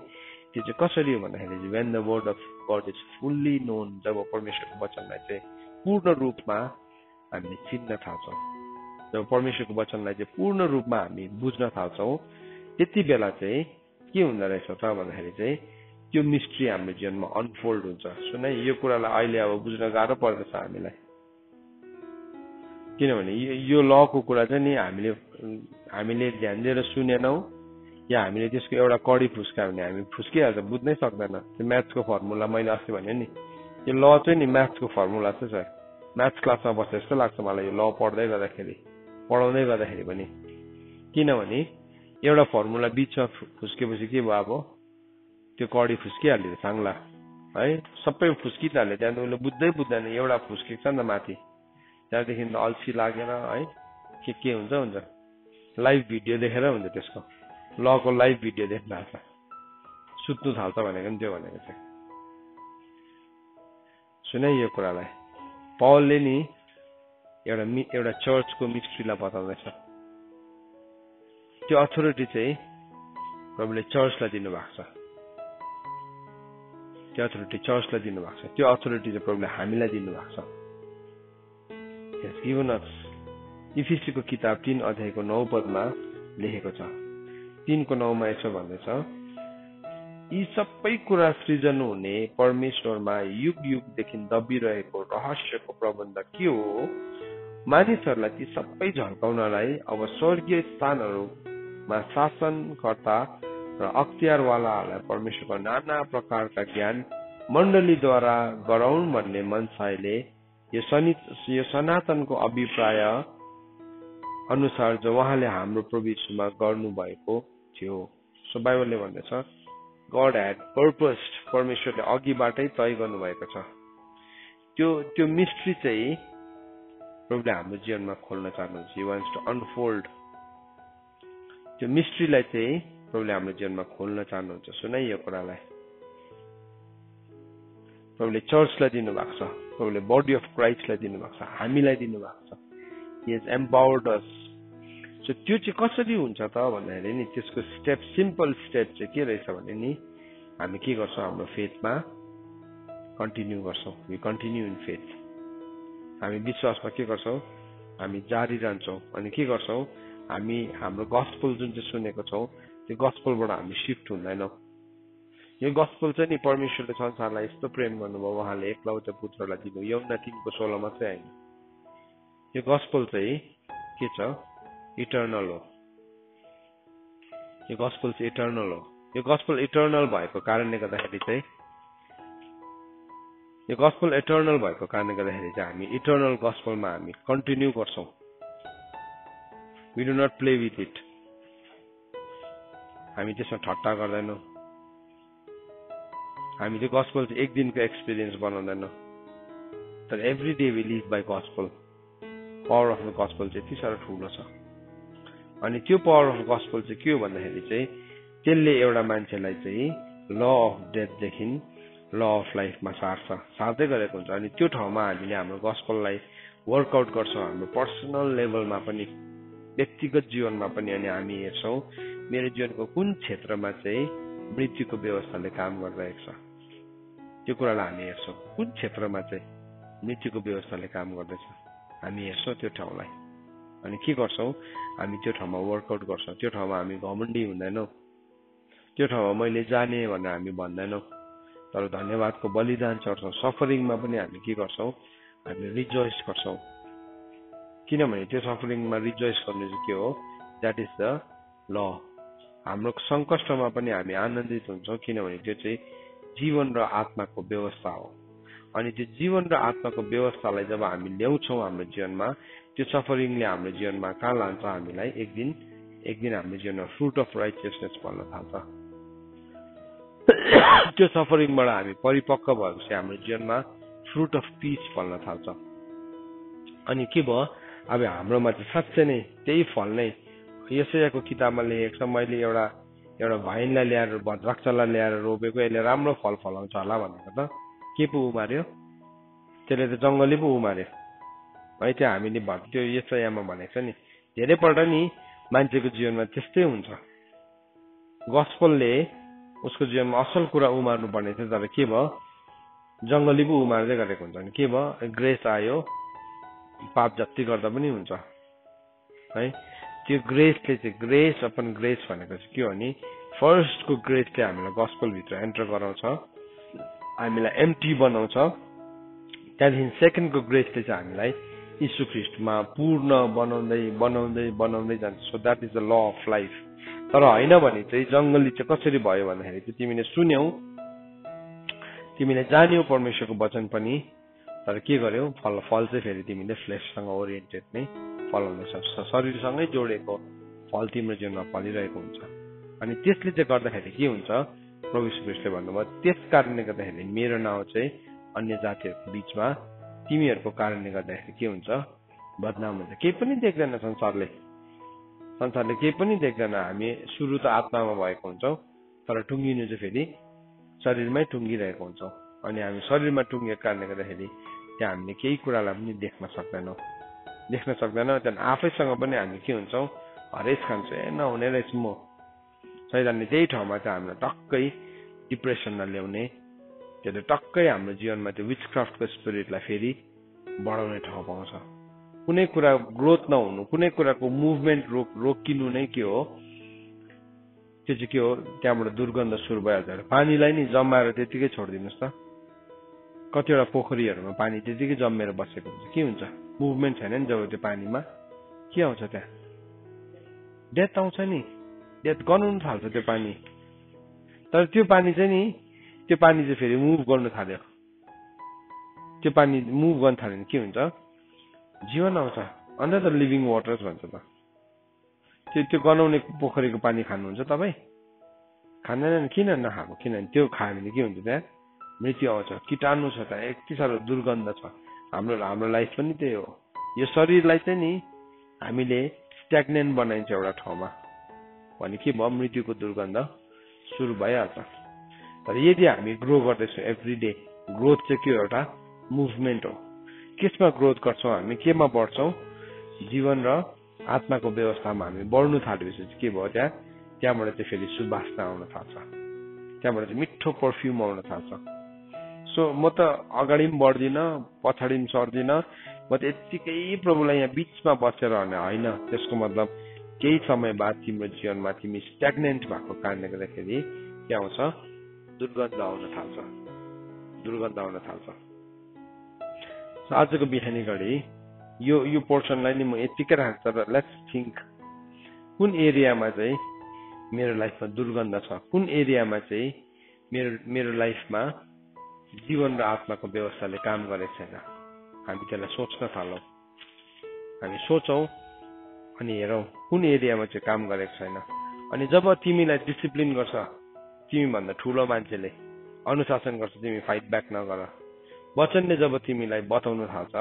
त्यो चाहिँ कसरी हो भन्दाखेरि चाहिँ when the word of God is fully known, जब परमेश्वरको वचनलाई चाहिँ पूर्ण रूपमा हामीले चिन्न थाल्छौँ, जब परमेश्वरको वचनलाई चाहिँ पूर्ण रूपमा हामी बुझ्न थाल्छौँ, त्यति बेला चाहिँ के हुँदो रहेछ त भन्दाखेरि चाहिँ त्यो मिस्ट्री हाम्रो जीवनमा अनफोल्ड हुन्छ। सुन यो कुरालाई अहिले अब बुझ्न गाह्रो पर्दछ हामीलाई, किनभने यो लको कुरा चाहिँ नि हामीले ध्यान दिएर सुनेनौँ या हामीले त्यसको एउटा कडी फुस्कायो भने हामी फुस्किहाल्छ, बुझ्नै सक्दैन। त्यो म्याथ्सको फर्मुला मैले अस्ति भने नि, यो ल चाहिँ नि म्याथ्सको फर्मुला चाहिँ छ। म्याथ्स क्लासमा बसे जस्तो लाग्छ मलाई यो ल पढाउँदै गर्दाखेरि पनि, किनभने एउटा फर्मुला बिचमा फुस्केपछि के भयो, अब त्यो कडी फुस्किहाल्यो साङ्ला है, सबै फुस्किहाल्यो। त्यहाँदेखि उसले बुझ्दैन, एउटा फुस्केको छ नि त माथि, त्यहाँदेखि त अल्छी लागेर है के हुन्छ लाइभ भिडियो देखेर हुन्छ, त्यसको लको लाइभ भिडियो देख्न थाल्छ, सुत्नु थाल्छ भनेको नि त्यो भनेको चाहिँ। सुने यो कुरालाई पौलले नि एउटा चर्चको मिस्ट्रीलाई बताउँदैछ। त्यो अथोरिटी चाहिँ प्रभुले चर्चलाई दिनुभएको छ, त्यो अथोरिटी चर्चलाई दिनुभएको छ, त्यो अथोरिटी चाहिँ प्रभुले हामीलाई दिनुभएको छ। इफिसीको किताब 3:9 पदमा लेखेको छ। 3:9 यसो भन्दैछ, यी सबै कुरा सृजन हुने परमेश्वरमा युग युगदेखि दबिरहेको रहस्यको प्रबन्ध के हो, मानिसहरूलाई ती सबै झल्काउनलाई अब स्वर्गीय स्थानहरूमा शासनकर्ता र अख्तियारवालाहरूलाई परमेश्वरको नाना प्रकारका ज्ञान मण्डलीद्वारा गराउन् भन्ने मनसायले यो सनातनको अभिप्राय अनुसार जो उहाँले हाम्रो प्रभु यीशुमा गर्नुभएको थियो। सो बाइबलले भन्दैछ गड ह्याड पर्पस्ड, परमेश्वरले अघिबाटै तय गर्नुभएको छ। त्यो मिस्ट्री चाहिँ प्रभुले हाम्रो जीवनमा खोल्न चाहनुहुन्छ। ही वान्ट्स टु अनफोल्ड त्यो मिस्ट्रीलाई चाहिँ प्रभुले हाम्रो जीवनमा खोल्न चाहनुहुन्छ। सुनाइ यो कुरालाई प्रभुले चर्चलाई दिनुभएको छ, प्रभुले बडी अफ क्राइस्टलाई दिनुभएको छ, हामीलाई दिनुभएको छ। He has empowered us. So त्यो चाहिँ कसरी हुन्छ त भन्दाखेरि नि त्यसको स्टेप, सिम्पल स्टेप चाहिँ के रहेछ भने नि हामी के गर्छौँ, हाम्रो फेथमा कन्टिन्यू गर्छौँ। We continue in faith. हामी विश्वासमा के गर्छौँ, हामी जारी रहन्छौँ। अनि के गर्छौँ, हामी हाम्रो गस्पल जुन चाहिँ सुनेको छौँ त्यो गस्पलबाट हामी सिफ्ट हुँदैनौँ। यो गस्पल चाहिँ नि परमेश्वरले संसारलाई यस्तो प्रेम गर्नुभयो, उहाँले एकलौटे पुत्रलाई दिनु, यौना 3:16 मात्रै होइन। यो गस्पल चाहिँ के छ, इटर्नल हो। यो गस्पल चाहिँ इटर्नल हो। यो गस्पल इटर्नल भएको कारणले गर्दाखेरि चाहिँ हामी इटर्नल गस्पलमा हामी कन्टिन्यू गर्छौँ। We do not play with it. हामी त्यसमा ठट्टा गर्दैनौँ। हामी त्यो गस्पल चाहिँ एक दिनको एक्सपिरियन्स बनाउँदैनौँ, तर every day we live by gospel. Power of the gospel चाहिँ यति साह्रो ठुलो छ। अनि त्यो पावर अफ गस्पल चाहिँ के हो भन्दाखेरि चाहिँ त्यसले एउटा मान्छेलाई चाहिँ ल अफ डेथदेखि ल अफ लाइफमा सार्दै गरेको हुन्छ। अनि त्यो ठाउँमा हामीले हाम्रो गस्पललाई वर्कआउट गर्छौँ, हाम्रो पर्सनल लेभलमा पनि, व्यक्तिगत जीवनमा पनि। अनि हामी हेर्छौँ मेरो जीवनको कुन क्षेत्रमा चाहिँ मृत्युको व्यवस्थाले काम गरिरहेको छ, त्यो कुरालाई हामी हेर्छौँ। कुन क्षेत्रमा चाहिँ मृत्युको व्यवस्थाले काम गर्दैछ हामी हेर्छौँ त्यो ठाउँलाई। अनि के गर्छौँ, हामी त्यो ठाउँमा वर्कआउट गर्छौँ। त्यो ठाउँमा हामी घमण्डी हुँदैनौँ। त्यो ठाउँमा मैले जाने भनेर हामी भन्दैनौँ, तर धन्यवादको बलिदान चढ्छौँ। सफरिङमा पनि हामी के गर्छौँ, हामी रिजोइस गर्छौँ। किनभने त्यो सफरिङमा रिजोइस गर्नु चाहिँ के हो, द्याट इज द ल। हाम्रो सङ्कष्टमा पनि हामी आनन्दित हुन्छौँ, किनभने त्यो चाहिँ जीवन र आत्माको व्यवस्था हो। अनि त्यो जीवन र आत्माको व्यवस्थालाई जब हामी ल्याउँछौँ हाम्रो जीवनमा, त्यो सफरिङले हाम्रो जीवनमा कहाँ लान्छ, हामीलाई एक दिन हाम्रो जीवनमा फ्रुट अफ राइचियसनेस भन्न थाल्छ। त्यो सफरिङबाट हामी परिपक्व भएपछि हाम्रो जीवनमा फ्रुट अफ पिस भन्न थाल्छ। अनि के भयो, अब हाम्रोमा चाहिँ साँच्चै नै त्यही फल नै यशायाको किताबमा लेखेको छ, मैले एउटा भाइनलाई ल्याएर, भद्राक्षलाई ल्याएर रोपेको, यसले राम्रो फल फलाउँछ होला भनेको त के पो उमार्यो, त्यसले त जङ्गली पो उमार्यो है। त्यो हामीले त्यो यशायामा भनेको छ नि, धेरैपल्ट नि मान्छेको जीवनमा त्यस्तै हुन्छ। गस्पलले उसको जीवनमा असल कुरा उमार्नु पर्ने थियो, तर के भयो, जङ्गली पो उमार्दै गरेको हुन्छ। अनि के भयो, ग्रेस आयो, पाप जति गर्दा पनि हुन्छ है। त्यो ग्रेसले चाहिँ, ग्रेस अपन ग्रेस भनेको चाहिँ के हो नि, फर्स्टको ग्रेसले हामीलाई गस्पलभित्र एन्टर गराउँछ, हामीलाई एम्टी बनाउँछ। त्यहाँदेखि सेकेन्डको ग्रेसले चाहिँ हामीलाई यीशु ख्रीष्टमा पूर्ण बनाउँदै जान्छ। So that is the law of life. तर होइन भने चाहिँ जङ्गली चाहिँ कसरी भयो भन्दाखेरि चाहिँ तिमीले सुन्यौ, तिमीले जान्यौ परमेश्वरको वचन पनि, तर के गर्यौ, फल चाहिँ फेरि तिमीले फ्लेससँग ओरिएन्टेड नै फलाउन सक्छ। शरीरसँगै जोडेको फल तिम्रो जीवनमा फलिरहेको हुन्छ। अनि त्यसले चाहिँ गर्दाखेरि के हुन्छ, प्रभु यीशु ख्रीष्टले भन्नुभयो, त्यस कारणले गर्दाखेरि मेरो नाउँ चाहिँ अन्य जातिहरूको बिचमा तिमीहरूको कारणले गर्दाखेरि के हुन्छ, बदनाम हुन्छ। केही पनि देख्दैन संसारले केही पनि देख्दैन। हामी सुरु त आत्मामा भएको हुन्छौँ, तर टुङ्गिनु चाहिँ फेरि शरीरमै टुङ्गिरहेको हुन्छौँ। अनि हामी शरीरमा टुङ्गिएको कारणले गर्दाखेरि त्यहाँ हामीले केही कुरालाई पनि देख्न सक्दैनौँ। त्यहाँदेखि आफैसँग पनि हामी के हुन्छौँ, हरेस खान्छौँ, नहुने रहेछ म। शैतानले त्यही ठाउँमा चाहिँ हामीलाई टक्कै डिप्रेसनमा ल्याउने, त्यसले टक्कै हाम्रो जीवनमा त्यो विचक्राफ्टको स्पिरिटलाई फेरि बढाउने ठाउँ पाउँछ। कुनै कुरा ग्रोथ नहुनु, कुनै कुराको मुभमेन्ट रोकिनु नै के हो, त्यो चाहिँ के हो, त्यहाँबाट दुर्गन्ध सुरु भइहाल्छ। पानीलाई नि जमाएर त्यतिकै छोडिदिनुहोस् त, कतिवटा पोखरीहरूमा पानी त्यतिकै जमेर बसेको हुन्छ, के हुन्छ, मुभमेन्ट छैन नि। जब त्यो पानीमा के आउँछ, त्यहाँ डेथ आउँछ नि, डेथ गनाउनु थाल्छ त्यो पानी। तर त्यो पानी चाहिँ फेरि मुभ गर्नु थाल्यो, त्यो पानी मुभ गर्न थाल्यो भने के हुन्छ, जीवन आउँछ। अन्त त लिभिङ वाटर्स भन्छ त। त्यो गनाउने पोखरीको पानी खानुहुन्छ तपाईँ? खाँदैन, किन नखाएको, किनभने त्यो खायो भने के हुन्छ, त्यहाँ मृत्यु आउँछ, कीटाणु छ त्यहाँ, यति साह्रो दुर्गन्ध छ। हाम्रो लाइफ पनि त्यही हो। यो शरीरलाई चाहिँ नि हामीले स्ट्याग्नेन्ट बनाइन्छ एउटा ठाउँमा, भने के भयो, मृत्युको दुर्गन्ध सुरु भइहाल्छ। तर यदि हामी ग्रो गर्दैछौँ एभ्री डे, ग्रोथ चाहिँ के हो, एउटा मुभमेन्ट हो। केमा ग्रोथ गर्छौँ हामी, केमा बढ्छौँ, जीवन र आत्माको व्यवस्थामा हामी बढ्नु थालेपछि के भयो, त्यहाँबाट चाहिँ फेरि सुवासना आउन थाल्छ, त्यहाँबाट चाहिँ मिठो पर्फ्युम आउन थाल्छ। सो म त अगाडि पनि बढ्दिनँ, पछाडि पनि सर्दिनँ, म त यत्तिकै प्रभुलाई यहाँ बिचमा बसेर होइन। त्यसको मतलब केही समय बाद तिम्रो जीवनमा तिमी स्ट्याग्नेन्ट भएको कारणले गर्दाखेरि के आउँछ, दुर्गन्ध आउन थाल्छ, दुर्गन्ध आउन थाल्छ। आजको बिहानी घडी यो पोर्सनलाई नि म यतिकै राख्छु, तर लेट्स थिङ्क कुन एरियामा चाहिँ मेरो लाइफमा दुर्गन्ध छ, कुन एरियामा चाहिँ मेरो लाइफमा जीवन र आत्माको व्यवस्थाले काम गरेको छैन। हामी त्यसलाई सोच्न थालौँ, हामी सोचौँ अनि हेरौँ कुन एरियामा चाहिँ काम गरेको छैन। अनि जब तिमीलाई डिसिप्लिन गर्छ, तिमीभन्दा ठुलो मान्छेले अनुशासन गर्छ, तिमी फाइट ब्याक नगर। वचनले जब तिमीलाई बताउन थाल्छ,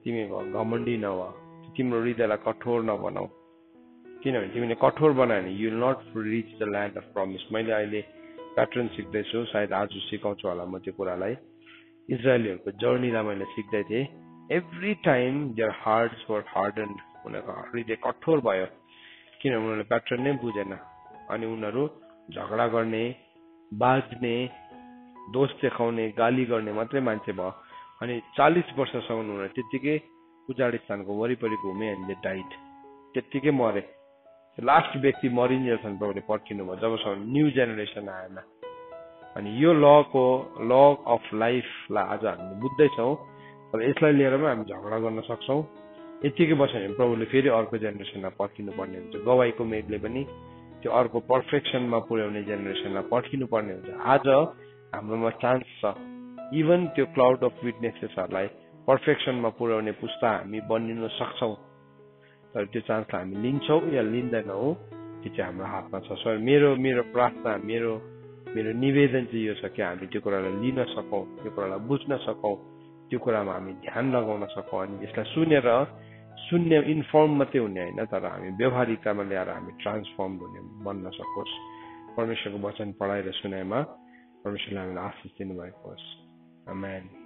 तिमी घमण्डी नभ, तिम्रो हृदयलाई कठोर नबनाऊ, किनभने तिमीले कठोर बनायो भने you will not reach the land of promise. मैले अहिले प्याटर्न सिक्दैछु, सायद आज सिकाउँछु होला म त्यो कुरालाई। इजरायलीहरूको जर्नीलाई मैले सिक्दै थिएँ। Every time there hearts were hardened, उनीहरूको हृदय कठोर भयो, किनभने उनीहरूले प्याटर्न नै बुझेन। अनि उनीहरू झगडा गर्ने, बाज्ने, दोष देखाउने, गाली गर्ने मात्रै मान्छे भयो। अनि 40 वर्षसम्म उनीहरू त्यत्तिकै उजाड स्थानको वरिपरि घुमे एन्ड दे डाइड, त्यत्तिकै मरे। लास्ट व्यक्ति मरिन्जेलसम्म प्रभुले पर्खिनु भयो, जबसम्म न्यू जेनेरेसन आएन। अनि यो ल अफ लाइफलाई आज हामीले बुझ्दैछौँ, तर यसलाई लिएर पनि हामी झगडा गर्न सक्छौँ। यतिकै बस्यो भने प्रभुले फेरि अर्को जेनेरेसनलाई पर्खिनु पर्ने हुन्छ। गवाईको मेघले पनि त्यो अर्को पर्फेक्सनमा पुर्याउने जेनेरेसनलाई पर्खिनु पर्ने हुन्छ। आज हाम्रोमा चान्स छ, इभन त्यो क्लाउड अफ विटनेसेसहरूलाई पर्फेक्सनमा पुर्याउने पुस्ता हामी बनिन सक्छौँ। तर त्यो चान्सलाई हामी लिन्छौँ या लिँदैनौँ, त्यो चाहिँ हाम्रो हातमा छ। सर मेरो प्रार्थना, मेरो निवेदन चाहिँ यो छ कि हामी त्यो कुरालाई लिन सकौँ, त्यो कुरालाई बुझ्न सकौँ, त्यो कुरामा हामी ध्यान लगाउन सकौँ। अनि यसलाई सुनेर शून्य इन्फर्म मात्रै हुने होइन, तर हामी व्यवहारिकतामा ल्याएर हामी ट्रान्सफर्म बन्न सकोस्। परमेश्वरको वचन पढाएर सुनाइमा परमेश्वरले हामीलाई आशिष दिनुभएको होस्। आमेन।